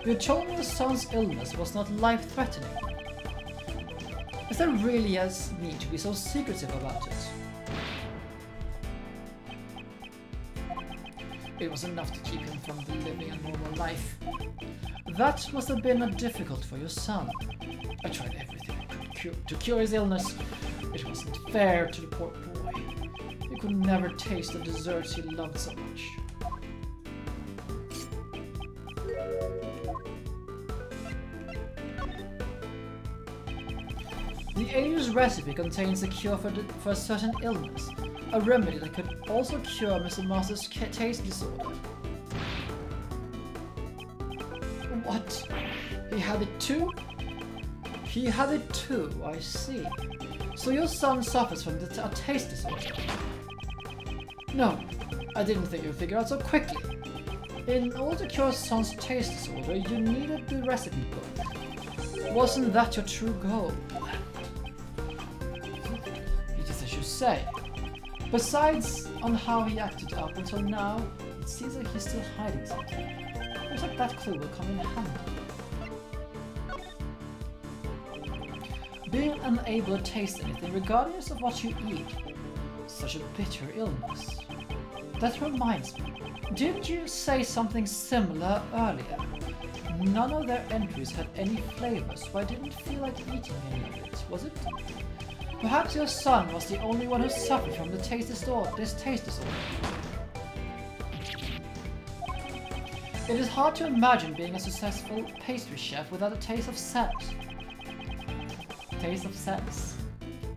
You told me your son's illness was not life-threatening. Is there really a need to be so secretive about it? It was enough to keep him from living a normal life. That must have been difficult for your son. I tried everything I could to cure his illness. It wasn't fair to the poor boy. He could never taste the desserts he loved so much. The angel's recipe contains a cure for a certain illness, a remedy that could also cure Mr. Master's taste disorder. What? He had it too? He had it too, I see. So your son suffers from a taste disorder? No, I didn't think you'd figure out so quickly. In order to cure your son's taste disorder, you needed the recipe book. Wasn't that your true goal? It is as you say. Besides on how he acted up until now, it seems like he's still hiding something. Looks like that clue will come in handy. Being unable to taste anything regardless of what you eat. Such a bitter illness. That reminds me, didn't you say something similar earlier? None of their entries had any flavor, so I didn't feel like eating any of it, was it? Perhaps your son was the only one who suffered from this taste disorder. It is hard to imagine being a successful pastry chef without a taste of sex. Taste of sex.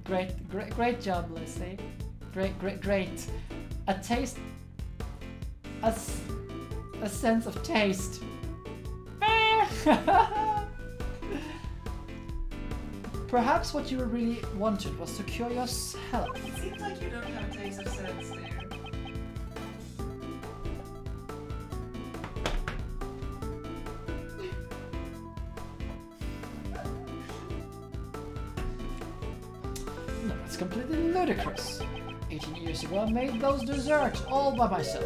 Great job, Lizzie. Great. A taste, a sense of taste. Perhaps what you really wanted was to cure yourself. It seems like you don't have a taste of sense there. No, it's completely ludicrous. 18 years ago I made those desserts all by myself.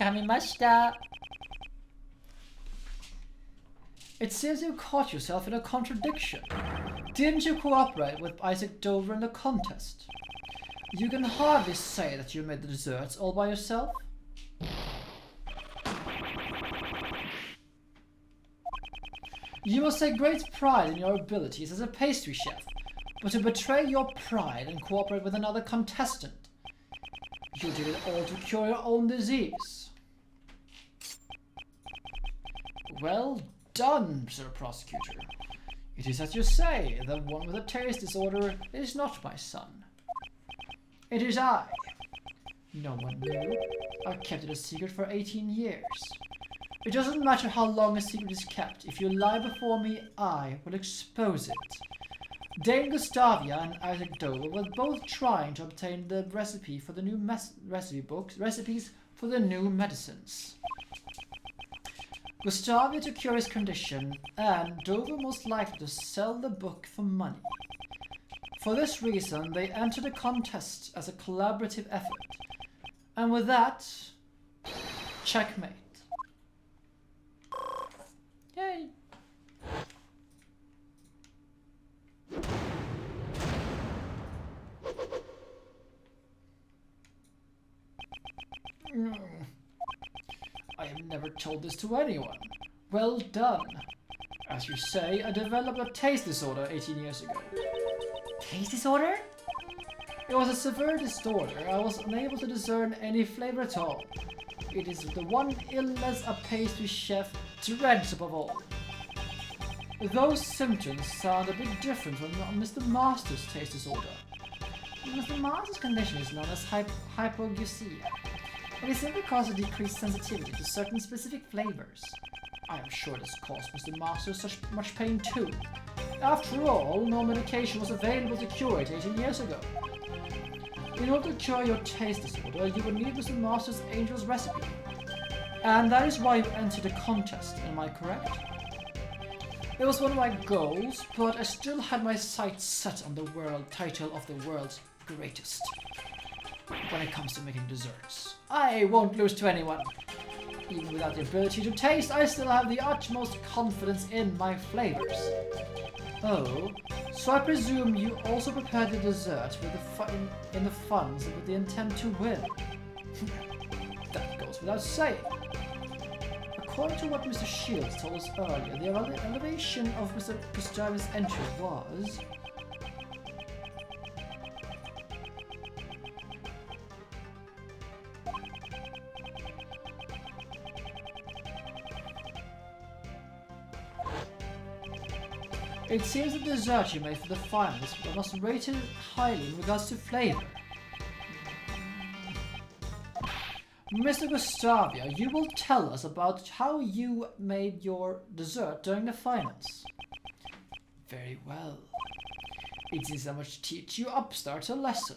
Kamimashita. It seems you caught yourself in a contradiction. Didn't you cooperate with Isaac Dover in the contest? You can hardly say that you made the desserts all by yourself. You must take great pride in your abilities as a pastry chef, but to betray your pride and cooperate with another contestant, you did it all to cure your own disease. Well done, Sir Prosecutor. It is as you say, the one with a taste disorder is not my son. It is I. No one knew. I've kept it a secret for 18 years. It doesn't matter how long a secret is kept. If you lie before me, I will expose it. Dame Gustavia and Isaac Dover were both trying to obtain the recipe for the new recipes for the new medicines. Gustavia to cure his condition, and Dover most likely to sell the book for money. For this reason, they entered a contest as a collaborative effort. And with that, checkmate. Yay! I have never told this to anyone. Well done. As you say, I developed a taste disorder 18 years ago. Taste disorder? It was a severe disorder. I was unable to discern any flavor at all. It is the one illness a pastry chef dreads above all. Those symptoms sound a bit different from Mr. Master's taste disorder. Mr. Master's condition is known as hypoglycemia. It is simply caused a decreased sensitivity to certain specific flavors. I am sure this caused Mr. Master such much pain too. After all, no medication was available to cure it 18 years ago. In order to cure your taste disorder, you would need Mr. Master's Angel's recipe. And that is why you entered the contest, am I correct? It was one of my goals, but I still had my sights set on the world title of the world's greatest. When it comes to making desserts, I won't lose to anyone. Even without the ability to taste, I still have the utmost confidence in my flavors. Oh, so I presume you also prepared the dessert with in the funds with the intent to win. That goes without saying. According to what Mr. Shields told us earlier, the elevation of Mr. Gustavia's entry was... It seems the dessert you made for the finals was rated highly in regards to flavor. Mr. Gustavia, you will tell us about how you made your dessert during the finals. Very well. It is I must teach you upstarts a lesson.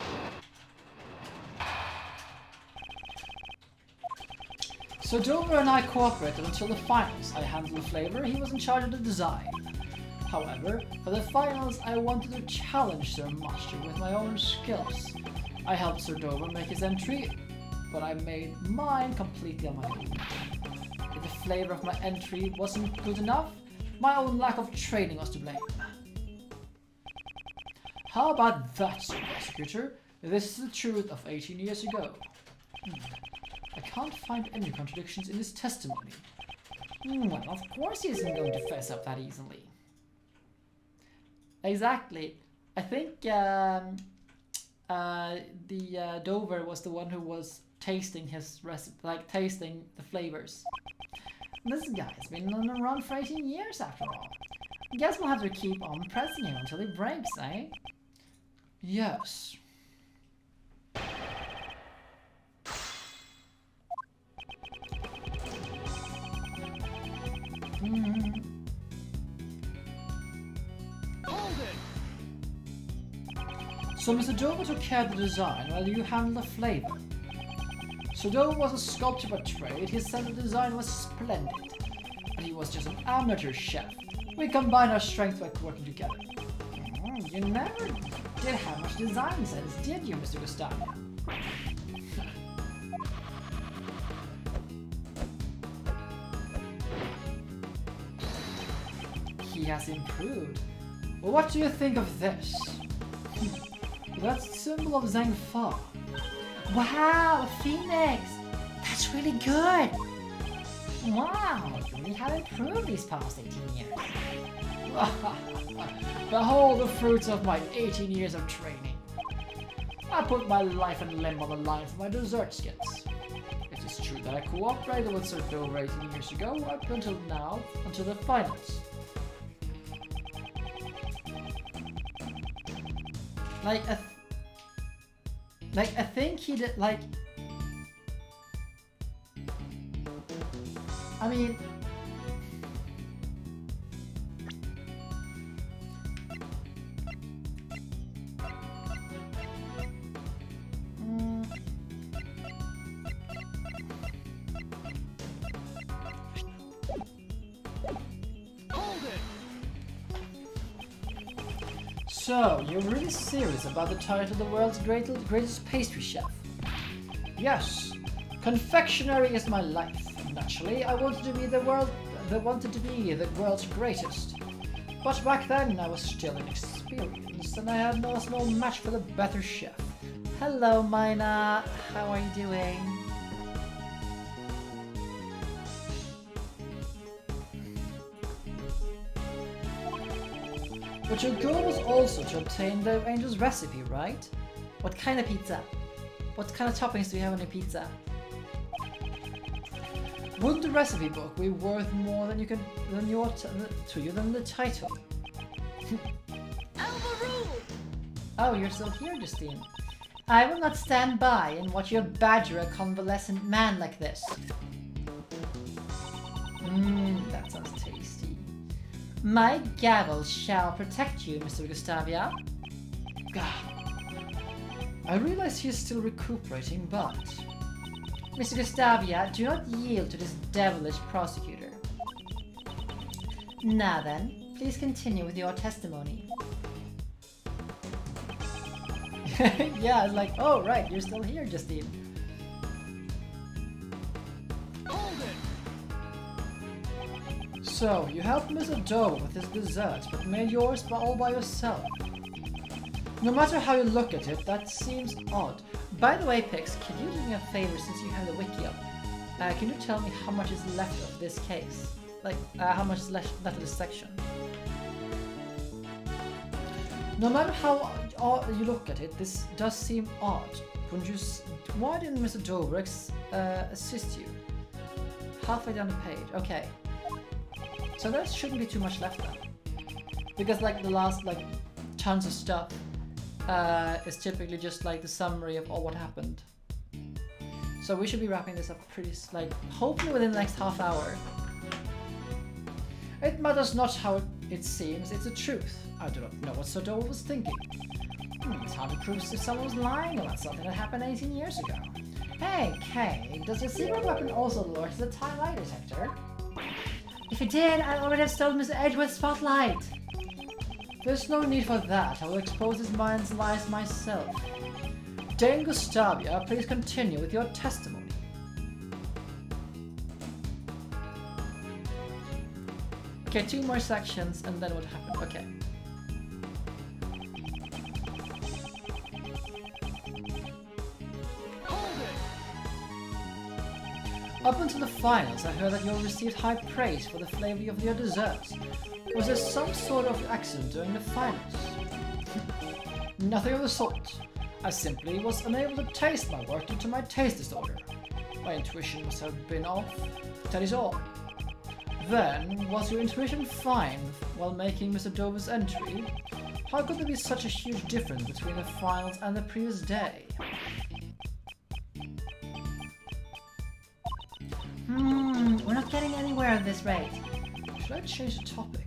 So Dover and I cooperated until the finals. I handled the flavor, he was in charge of the design. However, for the finals, I wanted to challenge Sir Master with my own skills. I helped Sir Dover make his entry, but I made mine completely on my own. If the flavor of my entry wasn't good enough, my own lack of training was to blame. How about that, Sir Prosecutor? This is the truth of 18 years ago. I can't find any contradictions in his testimony. Well, of course he isn't going to fess up that easily. Exactly. I think Dover was the one who was tasting his recipe, like tasting the flavors. This guy's been on the run for 18 years after all. Guess we'll have to keep on pressing him until he breaks, eh? Yes. So Mr. Dover took care of the design while you handled the flavor. So Dover was a sculptor by trade, his sense of design was splendid. But he was just an amateur chef. We combined our strengths by working together. You never did have much design sense, did you, Mr. Gustavia? has improved. Well, what do you think of this? That's the symbol of Zhang-Fa. Wow, a phoenix! That's really good! Wow, you really have improved these past 18 years. Behold the fruits of my 18 years of training. I put my life and limb on the line for my dessert skits. It is true that I cooperated with Sir Dover 18 years ago, up until now, until the finals. I think he did, I mean... So, you're really serious about the title of the world's greatest pastry chef? Yes, confectionery is my life. Naturally, I wanted to be the world's greatest. But back then, I was still inexperienced, and I had no match for the better chef. Hello, Mina. How are you doing? But your goal was also to obtain the angel's recipe, right? What kind of pizza? What kind of toppings do you have on your pizza? Wouldn't the recipe book be worth more than to you than the title? Oh, you're still here, Justine. I will not stand by and watch you badger a convalescent man like this. That sounds tasty. My gavel shall protect you, Mr. Gustavia. I realize he is still recuperating, but... Mr. Gustavia, do not yield to this devilish prosecutor. Now then, please continue with your testimony. Yeah, I was like, oh right, you're still here, Justine. So, you helped Mr. Doe with his desserts, but made yours all by yourself. No matter how you look at it, that seems odd. By the way, Pix, can you do me a favor since you have the wiki up? Can you tell me how much is left of this case? How much is left of this section? No matter how you look at it, this does seem odd. Why didn't Mr. Dover assist you? Halfway down the page, okay. So there shouldn't be too much left then. Because the last tons of stuff is typically just the summary of all what happened. So we should be wrapping this up pretty hopefully within the next half hour. It matters not how it seems, it's the truth. I do not know what Sir Dover was thinking. It's hard to prove if someone was lying about something that happened 18 years ago. Hey, Kay, does your secret weapon also lure to the lie detector? If it did, I already have stolen Mr. Edgeworth's spotlight. There's no need for that. I will expose his mind's lies myself. Dame Gustavia, please continue with your testimony. Okay, 2 more sections and then what happened? Okay. Up until the finals, I heard that you received high praise for the flavor of your desserts. Was there some sort of accident during the finals? Nothing of the sort. I simply was unable to taste my work due to my taste disorder. My intuition must have been off. That is all. Then, was your intuition fine while making Mr. Dover's entry? How could there be such a huge difference between the finals and the previous day? We're not getting anywhere at this rate. Should I change the topic?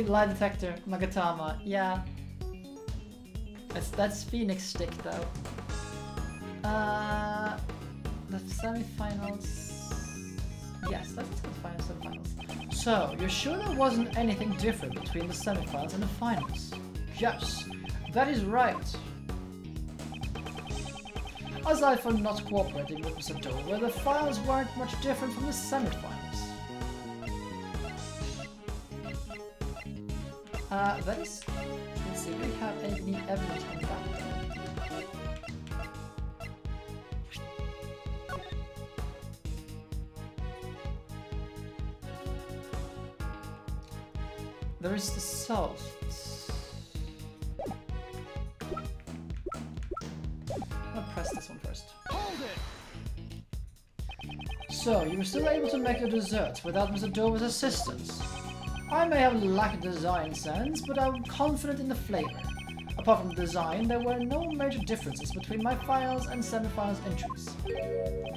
Lie detector, Magatama, yeah. That's Phoenix stick though. The semi-finals. Yes, let's go to finals, semi-finals. So, you're sure there wasn't anything different between the semifinals and the finals? Yes, that is right. Aside from not cooperating with Mr. Dover, the finals weren't much different from the semifinals. That is... Let's see, do we have any evidence on that? There is the salt. I'll press this one first. So, you were still able to make your desserts without Mr. Dover's assistance. I may have lacked design sense, but I'm confident in the flavor. Apart from the design, there were no major differences between my finals and semifinals entries.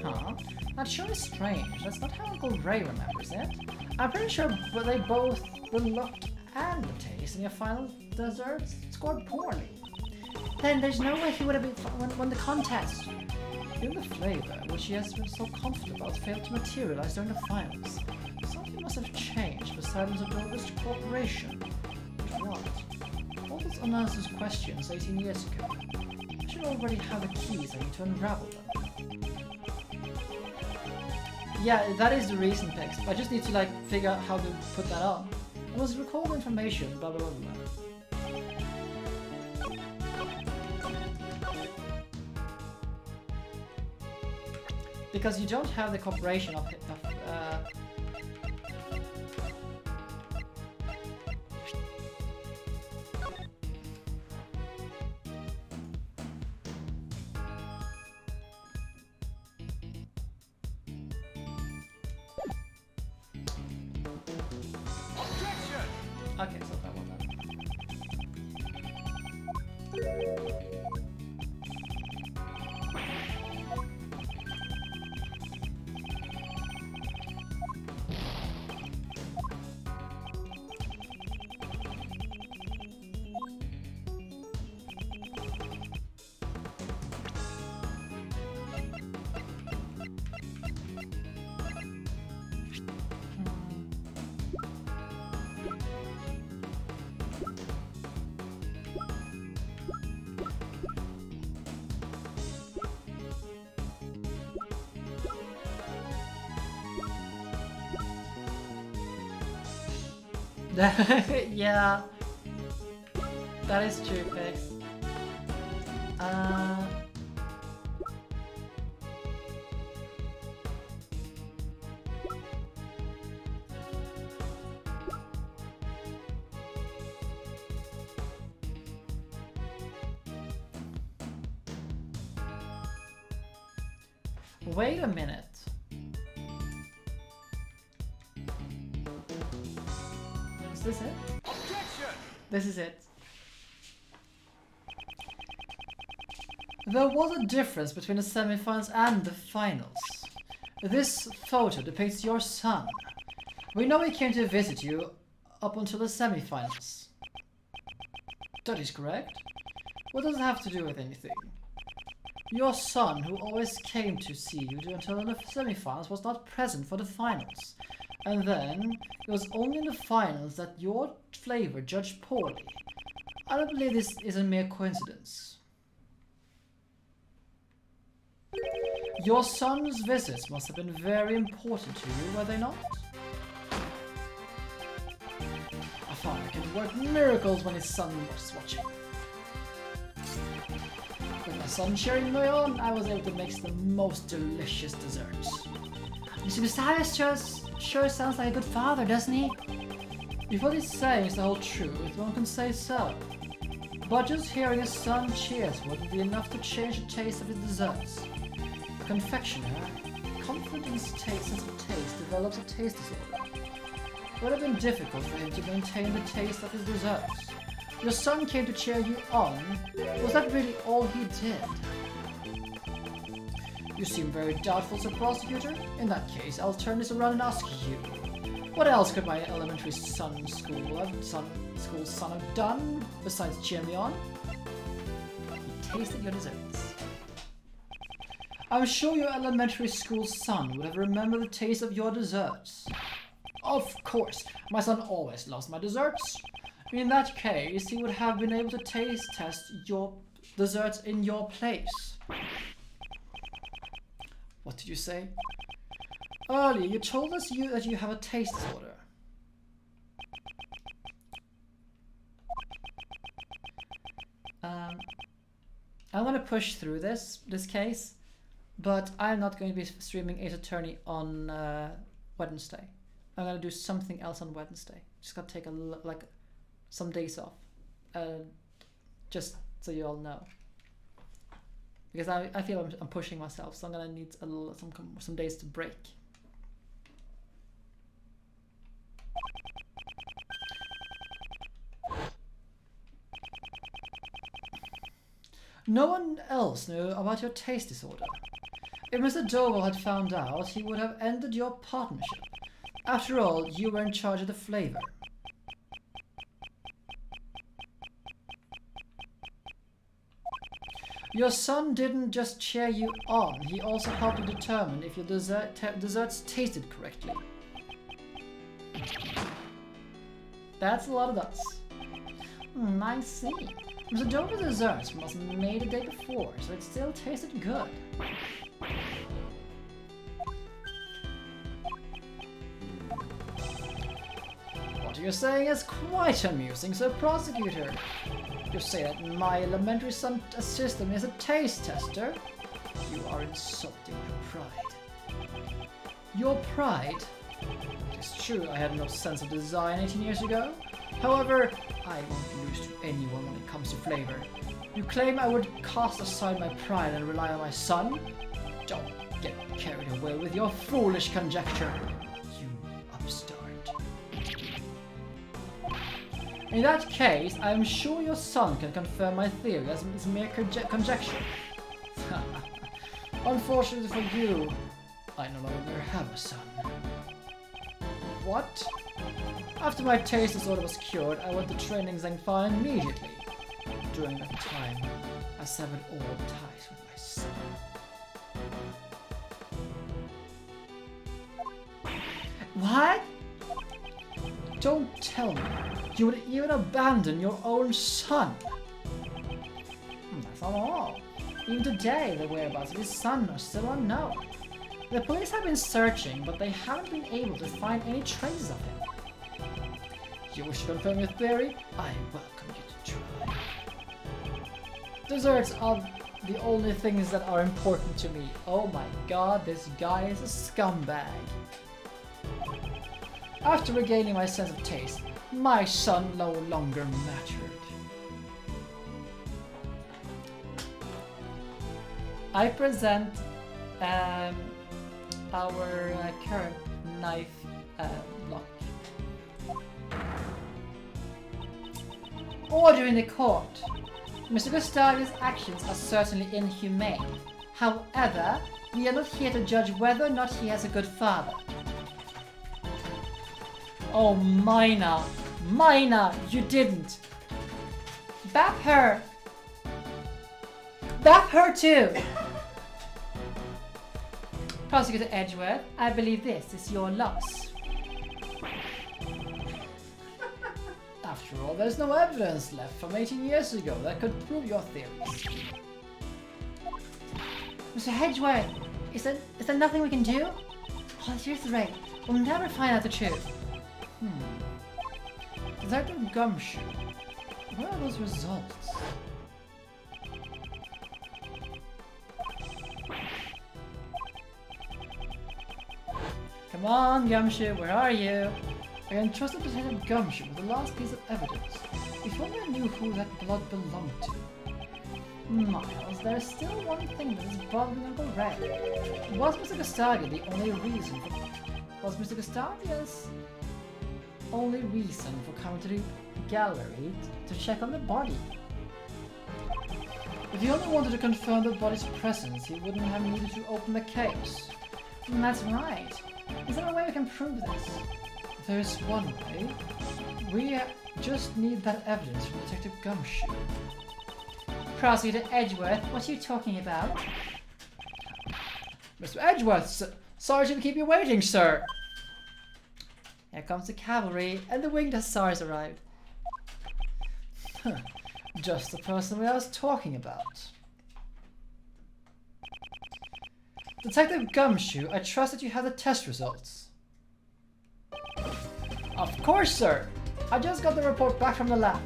Huh? That sure is strange. That's not how Uncle Ray remembers it. I'm pretty sure they both, the look and the taste in your final desserts, scored poorly. Then there's no way he would have won the contest. Even the flavor, which he has been so confident about, failed to materialize during the finals. Something must have changed besides Mr. Dover's cooperation. But what? All those unanswered questions 18 years ago. I should already have the keys I need to unravel them. Yeah, that is the reason, Pex. I just need to like figure out how to put that on. I must recall the information, blah blah blah blah. Because you don't have the cooperation of okay, so that one then. Yeah, that is true, Pix. Wait a minute. Is this it? Objection! This is it. There was a difference between the semifinals and the finals. This photo depicts your son. We know he came to visit you up until the semifinals. That is correct. What does it have to do with anything? Your son, who always came to see you until the semifinals, was not present for the finals. And then, it was only in the finals that your flavor judged poorly. I don't believe this is a mere coincidence. Your son's visits must have been very important to you, were they not? A father can work miracles when his son was watching. With my son cheering me on, I was able to make the most delicious desserts. Mr. Gustavus sure sounds like a good father, doesn't he? If what he's saying is the whole truth, one can say so. But just hearing his son cheers wouldn't be enough to change the taste of his desserts. A confectioner, confident in his sense of taste, develops a taste disorder. It would have been difficult for him to maintain the taste of his desserts. Your son came to cheer you on. Was that really all he did? You seem very doubtful, Sir Prosecutor. In that case, I'll turn this around and ask you. What else could my elementary son have done besides cheer me on? He tasted your desserts. I'm sure your elementary school son would have remembered the taste of your desserts. Of course, my son always loves my desserts. In that case, he would have been able to taste test your desserts in your place. What did you say? Earlier, you told us that you have a taste disorder. I'm going to push through this case, but I'm not going to be streaming Ace Attorney on Wednesday. I'm going to do something else on Wednesday. Just got to take some days off, just so you all know. Because I feel I'm pushing myself, so I'm going to need some days to break. No one else knew about your taste disorder. If Mr. Dovell had found out, he would have ended your partnership. After all, you were in charge of the flavor. Your son didn't just cheer you on, he also helped you determine if your desserts tasted correctly. That's a lot of dots. I see. Mr. Dovell's desserts must have been made the day before, so it still tasted good. What you're saying is quite amusing, Sir Prosecutor. You say that my elementary son assistant is a taste tester? You are insulting your pride. Your pride? It's true I had no sense of design 18 years ago. However, I won't lose to anyone when it comes to flavor. You claim I would cast aside my pride and rely on my son? Don't get carried away with your foolish conjecture, you upstart. In that case, I am sure your son can confirm my theory as it's mere conjecture. Unfortunately for you, I no longer have a son. What? After my taste disorder was cured, I went to training Zhengfa immediately. During that time, I severed all ties with my son. What? Don't tell me you would even abandon your own son. That's not all. Even today, the whereabouts of his son are still unknown. The police have been searching, but they haven't been able to find any traces of him. You wish to confirm your theory? I welcome you to try. Desserts are the only things that are important to me. Oh my god, this guy is a scumbag. After regaining my sense of taste, my son no longer mattered. I present our current knife lock. Order in the court. Mr. Gustavius' actions are certainly inhumane. However, we are not here to judge whether or not he has a good father. Oh, Mina! Mina, you didn't! Bap her! Bap her too! Prosecutor Edgeworth, I believe this is your loss. After all, there's no evidence left from 18 years ago that could prove your theories. Mr. Edgeworth, is there nothing we can do? Oh, here's the rate. We'll never find out the truth. Detective Gumshoe, where are those results? Come on, Gumshoe, where are you? I entrusted Detective Gumshoe with the last piece of evidence. If only I knew who that blood belonged to. Miles, there's still one thing that is bothering Uncle Ray. Was Mr. Gustavia the only reason for... Was Mr. Gustavia's only reason for coming to the gallery to check on the body? If he only wanted to confirm the body's presence, he wouldn't have needed to open the case. That's right. Is there a way we can prove this? There's one way. We just need that evidence from Detective Gumshoe. Prosecutor Edgeworth, what are you talking about? Mr. Edgeworth, sorry to keep you waiting, sir. Here comes the cavalry, and the winged hussars arrived. Huh. Just the person I was talking about. Detective Gumshoe, I trust that you have the test results. Of course, sir. I just got the report back from the lab.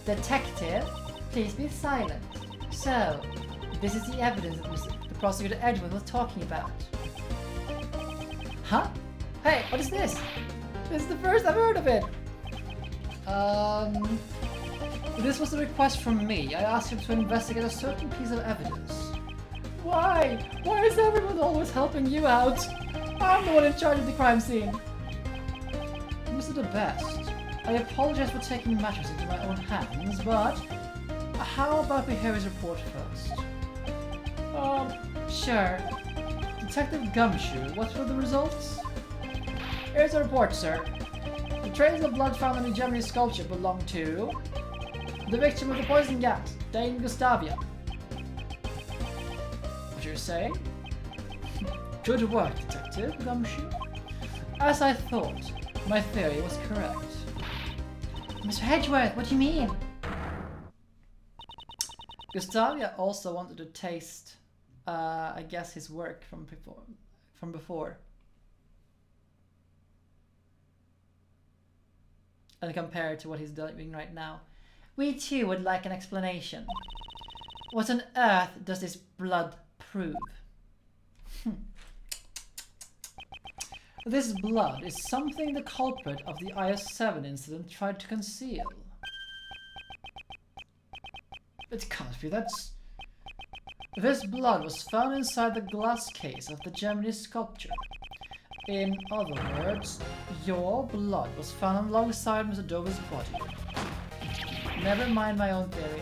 Detective, please be silent. So, this is the evidence that the prosecutor Edgeworth was talking about. Huh? Hey, what is this? This is the first I've heard of it. This was a request from me. I asked him to investigate a certain piece of evidence. Why? Why is everyone always helping you out? I'm the one in charge of the crime scene. Mr. the Best, I apologize for taking matters into my own hands, but how about we hear his report first? Sure. Detective Gumshoe, what were the results? Here's the report, sir. The traces of blood found on the Gemini sculpture belong to the victim of the poison gas, Dane Gustavia. What you're saying? Good work, Detective Gumshoe. As I thought, my theory was correct. Mr. Edgeworth, what do you mean? Gustavia also wanted to taste, I guess, his work from before. And compare it to what he's doing right now. We too would like an explanation. What on earth does this blood prove? This blood is something the culprit of the IS-7 incident tried to conceal. It can't be that. This blood was found inside the glass case of the Gemini sculpture. In other words, your blood was found alongside Mr. Dover's body. Never mind my own theory.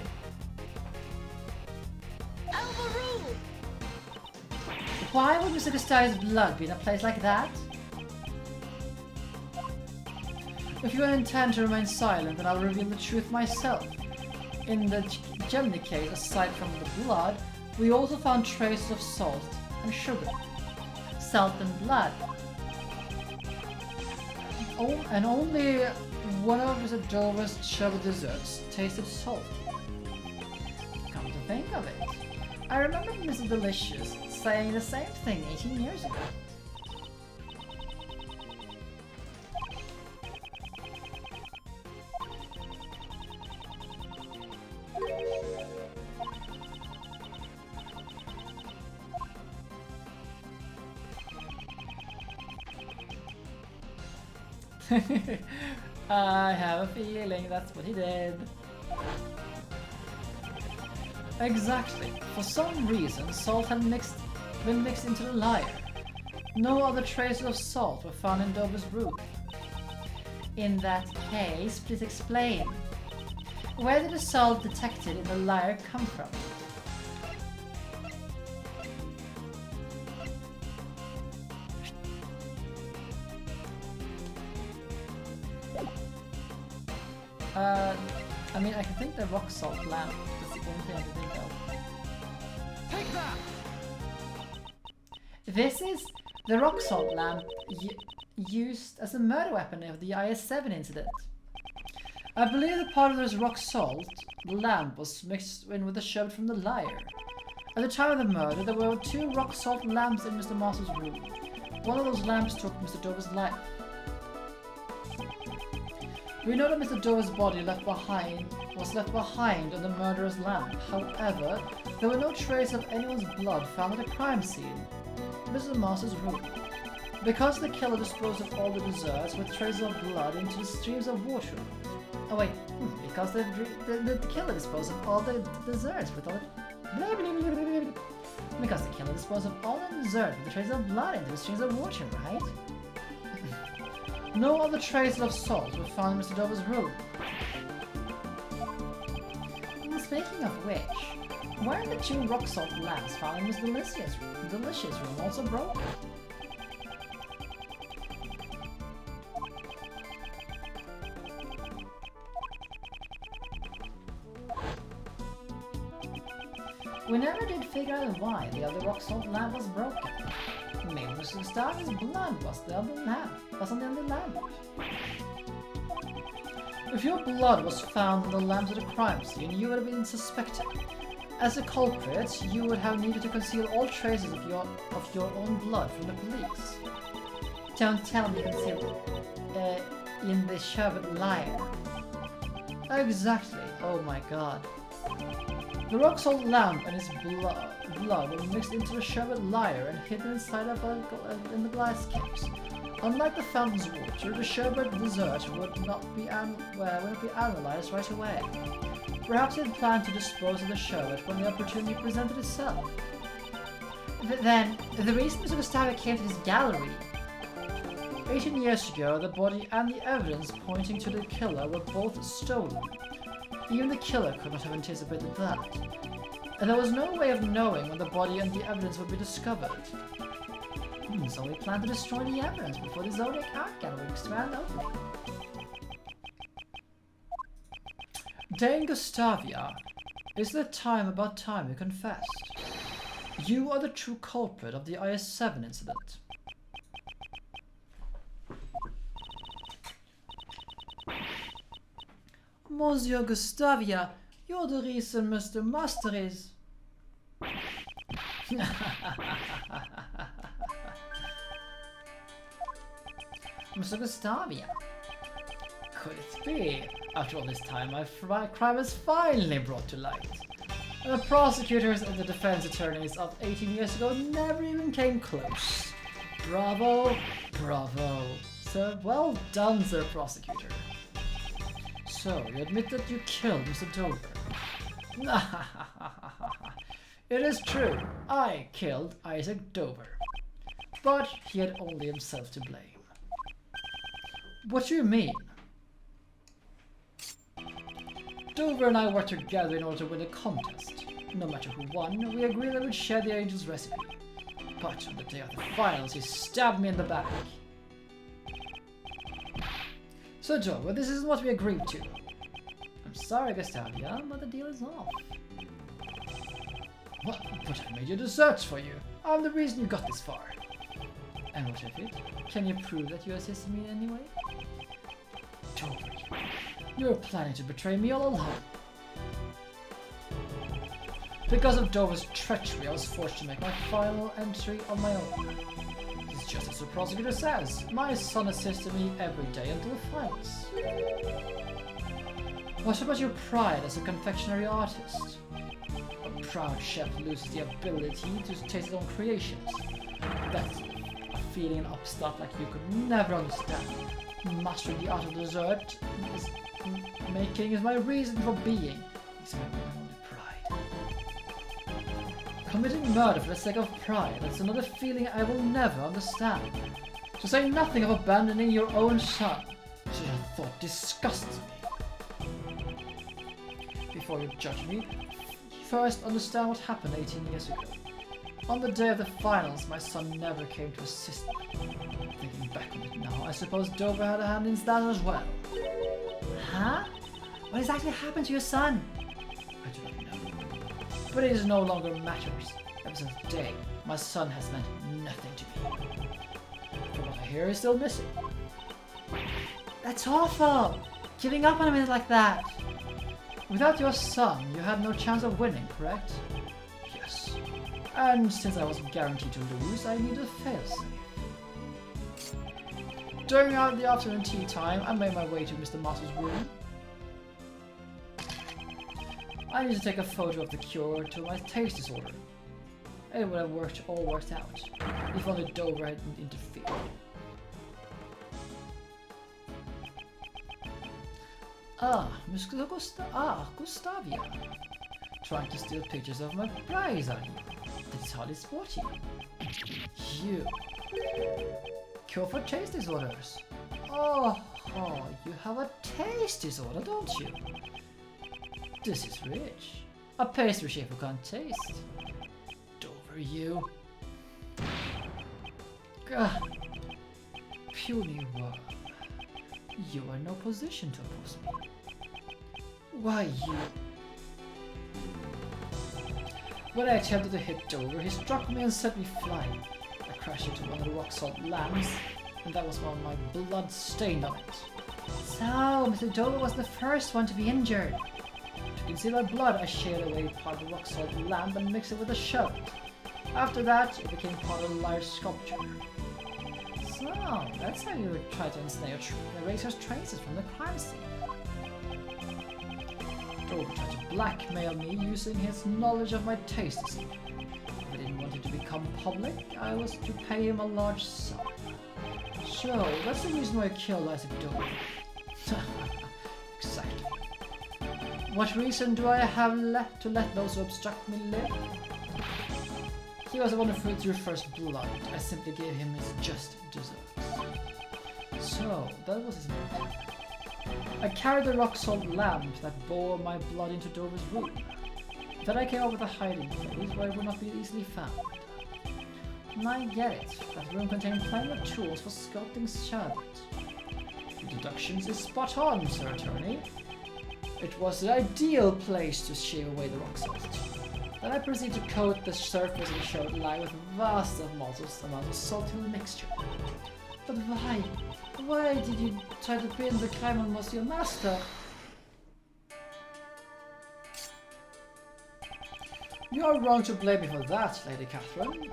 Why would Mr. Gustavia's blood be in a place like that? If you intend to remain silent, then I'll reveal the truth myself. In the Gemini case, aside from the blood, we also found traces of salt and sugar. Salt and blood. Oh, and only one of Mr. Dover's chubby desserts tasted salt. Come to think of it, I remember Mr. Delicious saying the same thing 18 years ago. I have a feeling that's what he did. Exactly. For some reason, salt had been mixed into the lyre. No other traces of salt were found in Dover's room. In that case, please explain. Where did the salt detected in the lyre come from? I mean, I can think the rock salt lamp. That's the only thing I can think of. Take that! This is the rock salt lamp used as a murder weapon of the IS-7 incident. I believe that part of this rock salt, the lamp, was mixed in with the sherbet from the lyre. At the time of the murder, there were 2 rock salt lamps in Mr. Master's room. One of those lamps took Mr. Dover's life. We know that Mr. Dover's body was left behind on the murderer's lamp. However, there were no trace of anyone's blood found at the crime scene, Mr. Master's room. Because the killer disposed of all the desserts with traces of blood into the streams of water. Oh wait, because the killer disposed of all the desserts with all the... Because the killer disposed of all the desserts with the traces of blood into the streams of water, right? No other traces of salt were found in Mr. Dover's room. Speaking of which, weren't the 2 rock salt lamps found in Miss Delicious room also broken? We never did figure out why the other rock salt lamp was broken. Maybe Mr. Gustavia's blood was on the lamp. If your blood was found on the lamp at the crime scene, you would have been suspected. As a culprit, you would have needed to conceal all traces of your own blood from the police. Don't tell me you concealed in the sherbet liar. Exactly. Oh my god. The rock salt lamp and its blood were mixed into the sherbet lyre and hidden inside in the glass case. Unlike the fountain's water, the sherbet dessert would not be analyzed right away. Perhaps it planned to dispose of the sherbet when the opportunity presented itself. Then, the reason Mr. Gustavia came to this gallery. 18 years ago, the body and the evidence pointing to the killer were both stolen. Even the killer could not have anticipated that. And there was no way of knowing when the body and the evidence would be discovered. So we planned to destroy the evidence before the Zodiac Art Gallery grand opening. Dame Gustavia, is the time about time you confessed? You are the true culprit of the IS-7 incident. Monsieur Gustavia, you're the reason Mr. Master is... Mr. Gustavia, could it be? After all this time, my crime is finally brought to light. The prosecutors and the defense attorneys of 18 years ago never even came close. Bravo, bravo. Sir, well done, Sir Prosecutor. So, you admit that you killed Mr. Dover. It is true, I killed Isaac Dover. But he had only himself to blame. What do you mean? Dover and I worked together in order to win a contest. No matter who won, we agreed that we'd share the angel's recipe. But on the day of the finals, he stabbed me in the back. So Dover, this isn't what we agreed to. I'm sorry, Gustavia, but the deal is off. What? But I made your desserts for you. I'm the reason you got this far. And what of it? Can you prove that you assisted me in any way? Dover, you're planning to betray me all along. Because of Dover's treachery, I was forced to make my final entry on my own. It's just as the prosecutor says. My son assisted me every day until the finals. What about your pride as a confectionery artist? A proud chef loses the ability to taste his own creations. That's a feeling an upstart like you could never understand. Mastering the art of dessert making is my reason for being. It's my only pride. Committing murder for the sake of pride, that's another feeling I will never understand. To say nothing of abandoning your own son. Such a thought disgusts me. Before you judge me, first understand what happened 18 years ago. On the day of the finals, my son never came to assist me. Thinking back on it now, I suppose Dover had a hand in that as well. Huh? What exactly happened to your son? I do not know. But it is no longer matters. Ever since the day, my son has meant nothing to me. From what I hear, he's still missing. That's awful! Giving up on him like that! Without your son, you had no chance of winning, correct? Yes. And since I wasn't guaranteed to lose, I needed a failsafe. During the afternoon tea time, I made my way to Mr. Master's room. I need to take a photo of the cure to my taste disorder. It would have all worked out, if only Dover hadn't interfered. Miss Gustavia. Trying to steal pictures of my prize, are you? That's hardly sporty. You. Cure for taste disorders. Oh, you have a taste disorder, don't you? This is rich. A pastry chef who can't taste. Dover, you. Gah. Puny worm. You are in no position to oppose me. Why, you... When I attempted to hit Dover, he struck me and set me flying. I crashed into one of the rock salt lamps, and that was when my blood stained on it. So, Mr. Dover was the first one to be injured. To conceal my blood, I sheared away part of the rock salt lamp and mixed it with a shovel. After that, it became part of a large sculpture. So, that's how you would try to ensnare Eraser's traces from the crime scene. Dover tried to blackmail me using his knowledge of my taste. If I didn't want it to become public, I was to pay him a large sum. So, that's the reason why I killed Isaac Dover. Exactly. What reason do I have left to let those who obstruct me live? He was the one who drew first blood. I simply gave him his just desserts. So, that was his name. I carried the rock salt lamp that bore my blood into Dover's room. Then I came up with a hiding place where it would not be easily found. And I get it. That room contained plenty of tools for sculpting sherbet. Your deductions is spot on, Sir Attorney. It was the ideal place to shear away the rock salt. Then I proceeded to coat the surface of the showed lie with vast amounts of salty mixture. But why? Why did you try to pin the crime on Monsieur Master? You are wrong to blame me for that, Lady Catherine.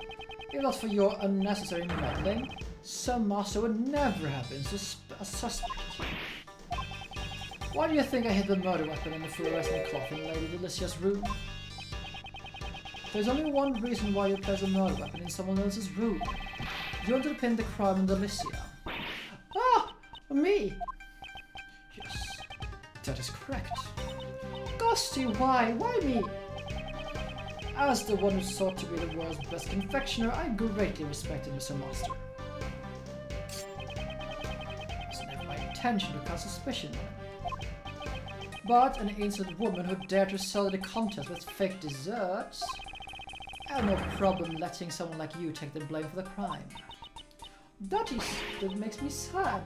If not for your unnecessary meddling, Sir Master would never have been a suspect. Why do you think I hid the murder weapon in the fluorescent cloth in Lady Delicia's room? There's only one reason why you place a murder weapon in someone else's room. You wanted to pin the crime on Delicia. Ah! Me! Yes, that is correct. Ghosty, why? Why me? As the one who sought to be the world's best confectioner, I greatly respected Mr. Master. It was never my intention to cast suspicion on him. But an innocent woman who dared to sell the contest with fake desserts, I have no problem letting someone like you take the blame for the crime. That makes me sad.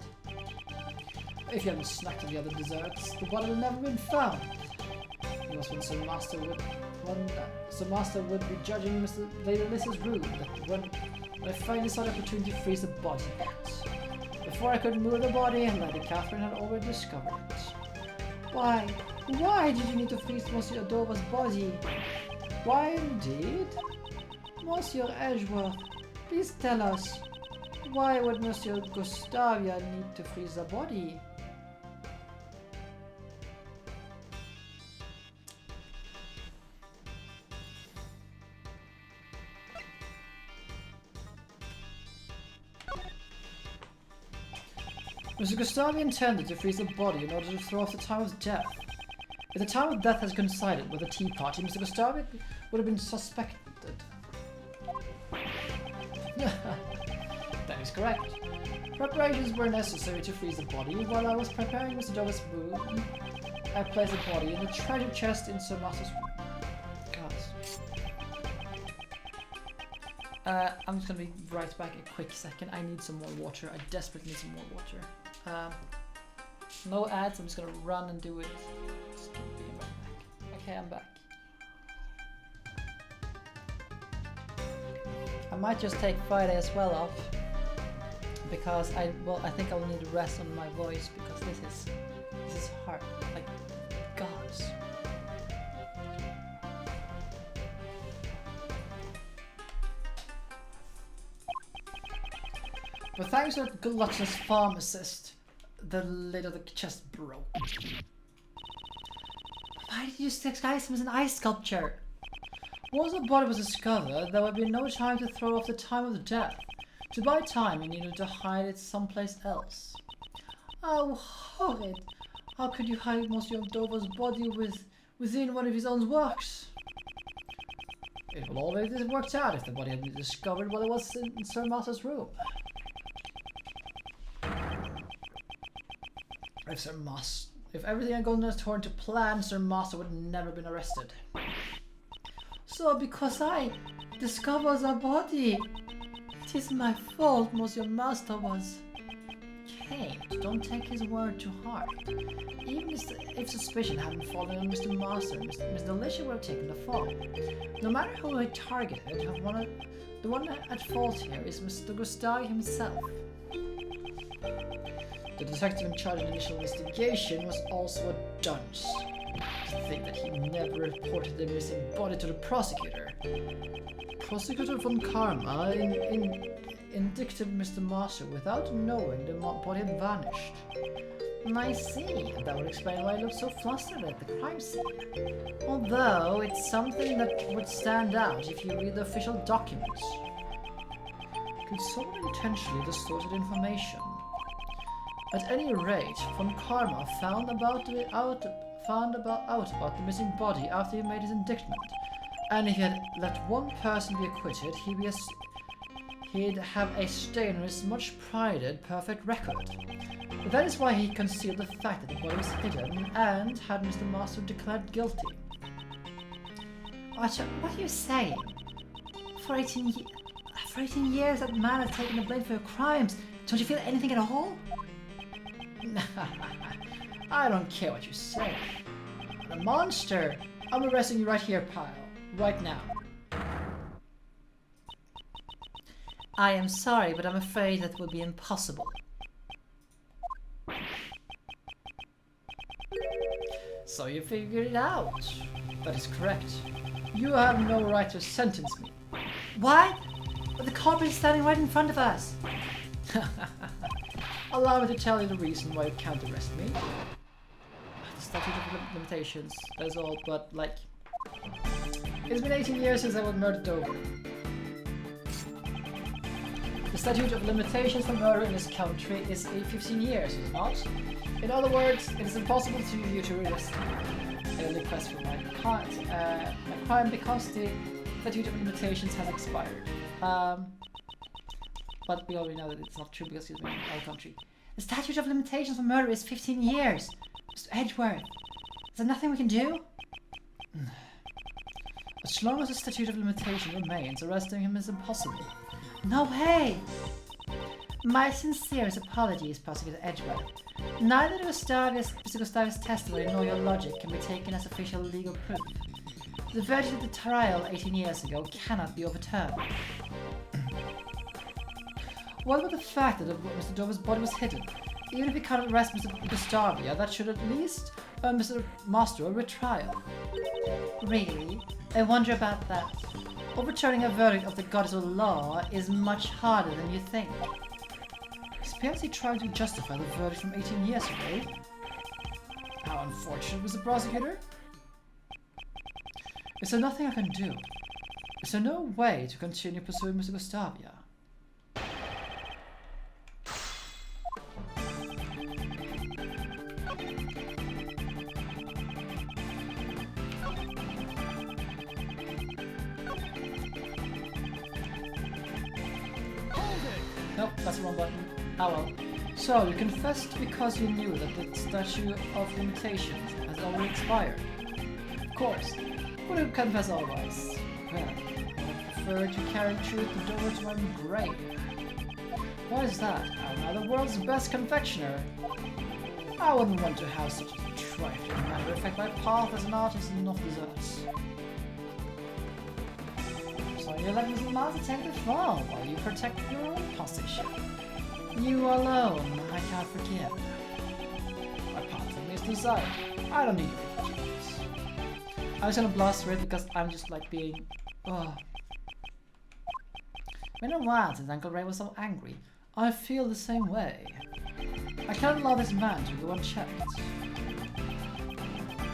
If you hadn't snacked on the other desserts, the body would never been found. It was when Sir Master would be judging Lady Alyssa's room when I finally saw the opportunity to freeze the body. Before I could move the body, Lady Catherine had already discovered it. Why? Why did you need to freeze Monsieur Dover's body? Why indeed? Monsieur Edgeworth, please tell us. Why would Monsieur Gustavia need to freeze the body? Mr. Gustavia intended to freeze the body in order to throw off the time of death. If the time of death has coincided with a tea party, Mr. Gustavia would have been suspected. That is correct. Preparations were necessary to freeze the body. While I was preparing Mr. Dover's room, I placed the body in the treasure chest in Sir Master's room. God. I'm just gonna be right back a quick second. I need some more water. I desperately need some more water. No ads, I'm just gonna run and do it. Just gonna be right back. Okay, I'm back. I might just take Friday as well off because I think I'll need to rest on my voice because this is hard, like gods. But thanks to the gluttonous pharmacist, the lid of the chest broke. Why did you disguise him as an ice sculpture? Once the body was discovered, there would be no time to throw off the time of death. To buy time, he needed to hide it someplace else. Oh, horrid! How could you hide Monsieur Dover's body within one of his own works? It will always have worked out if the body had been discovered while it was in Sir Master's room. If everything had gone according to plan, Sir Master would never have been arrested. So, because I discovered the body, it is my fault Monsieur Master was hint, don't take his word to heart. Even if suspicion hadn't fallen on Mr. Master, Mr. Delicious would have taken the fall. No matter who he targeted, the one at fault here is Mr. Gustavi himself. The detective in charge of the initial investigation was also a dunce. To think that he never reported the missing body to the prosecutor. Prosecutor von Karma indicted Mr. Master without knowing the body had vanished. I see. That would explain why he looked so flustered at the crime scene. Although it's something that would stand out if you read the official documents. Could someone intentionally distorted information? At any rate, von Karma found out about the missing body after he made his indictment, and if he had let one person be acquitted, he'd have a stain on his much prided perfect record. But that is why he concealed the fact that the body was hidden and had Mr. Master declared guilty. Archer, what are you saying? For 18 years that man has taken the blame for your crimes. Don't you feel anything at all? I don't care what you say. I'm a monster. I'm arresting you right here, pal. Right now. I am sorry, but I'm afraid that will be impossible. So you figured it out. That is correct. You have no right to sentence me. What? But the culprit is standing right in front of us. Allow me to tell you the reason why you can't arrest me. The statute of limitations, that is all, but like... It's been 18 years since I was murdered over. The statute of limitations for murder in this country is 15 years, is it not? In other words, it is impossible for you to arrest me in the quest for my crime because the statute of limitations has expired. But we already know that it's not true because he's been in our country. The statute of limitations for murder is 15 years. Mr. Edgeworth, is there nothing we can do? As long as the statute of limitation remains, arresting him is impossible. No way! My sincerest apologies, Prosecutor Edgeworth. Neither Mr. Gustavi's testimony nor your logic can be taken as official legal proof. The verdict of the trial 18 years ago cannot be overturned. What about the fact that Mr. Dover's body was hidden? Even if we can't arrest Mr. Gustavia, that should at least earn Mr. Master a retrial. Really? I wonder about that. Overturning a verdict of the goddess of law is much harder than you think. Perhaps he tried to justify the verdict from 18 years ago. How unfortunate, Mr. Prosecutor. Is there nothing I can do? Is there no way to continue pursuing Mr. Gustavia? Nope, that's the wrong button. Oh well. So, you confessed because you knew that the statute of limitations has already expired. Of course. Would you confess otherwise? Well, I prefer to carry truth over to my grave. Why is that? I'm now the world's best confectioner. I wouldn't want to have such a trifling matter affect my path as an artist of desserts. So you let Mr. Master take the fall while you protect your own position. You alone, I can't forgive. Apart from this desire, I don't need your forgiveness. I'm just gonna blast through it because I'm just like being... Ugh. Been a while since Uncle Ray was so angry. I feel the same way. I can't allow this man to go unchecked.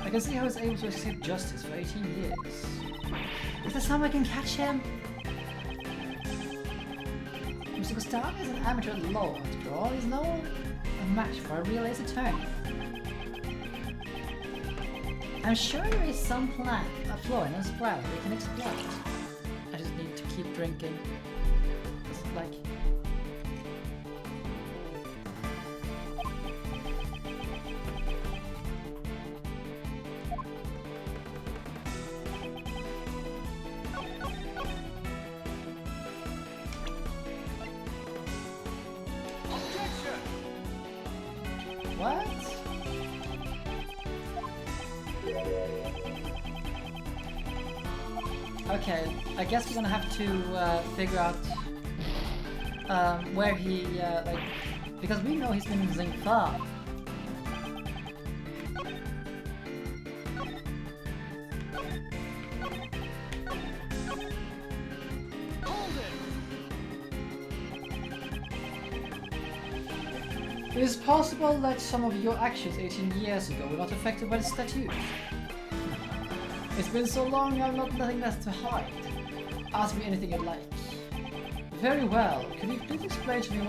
I can see how he's able to escape justice for 18 years. Is there someone can catch him? Mr. Gustav is an amateur at law, after all. He's no match for a real ace attorney. I'm sure there is some plan, a flaw in his plan we can exploit. I just need to keep drinking. Just like... What? Okay, I guess we're gonna have to figure out where he, like, because we know he's been in Zingfa. It is possible that some of your actions 18 years ago were not affected by the statute. It's been so long, I've not nothing left to hide. Ask me anything you'd like. Very well. Could you please explain to me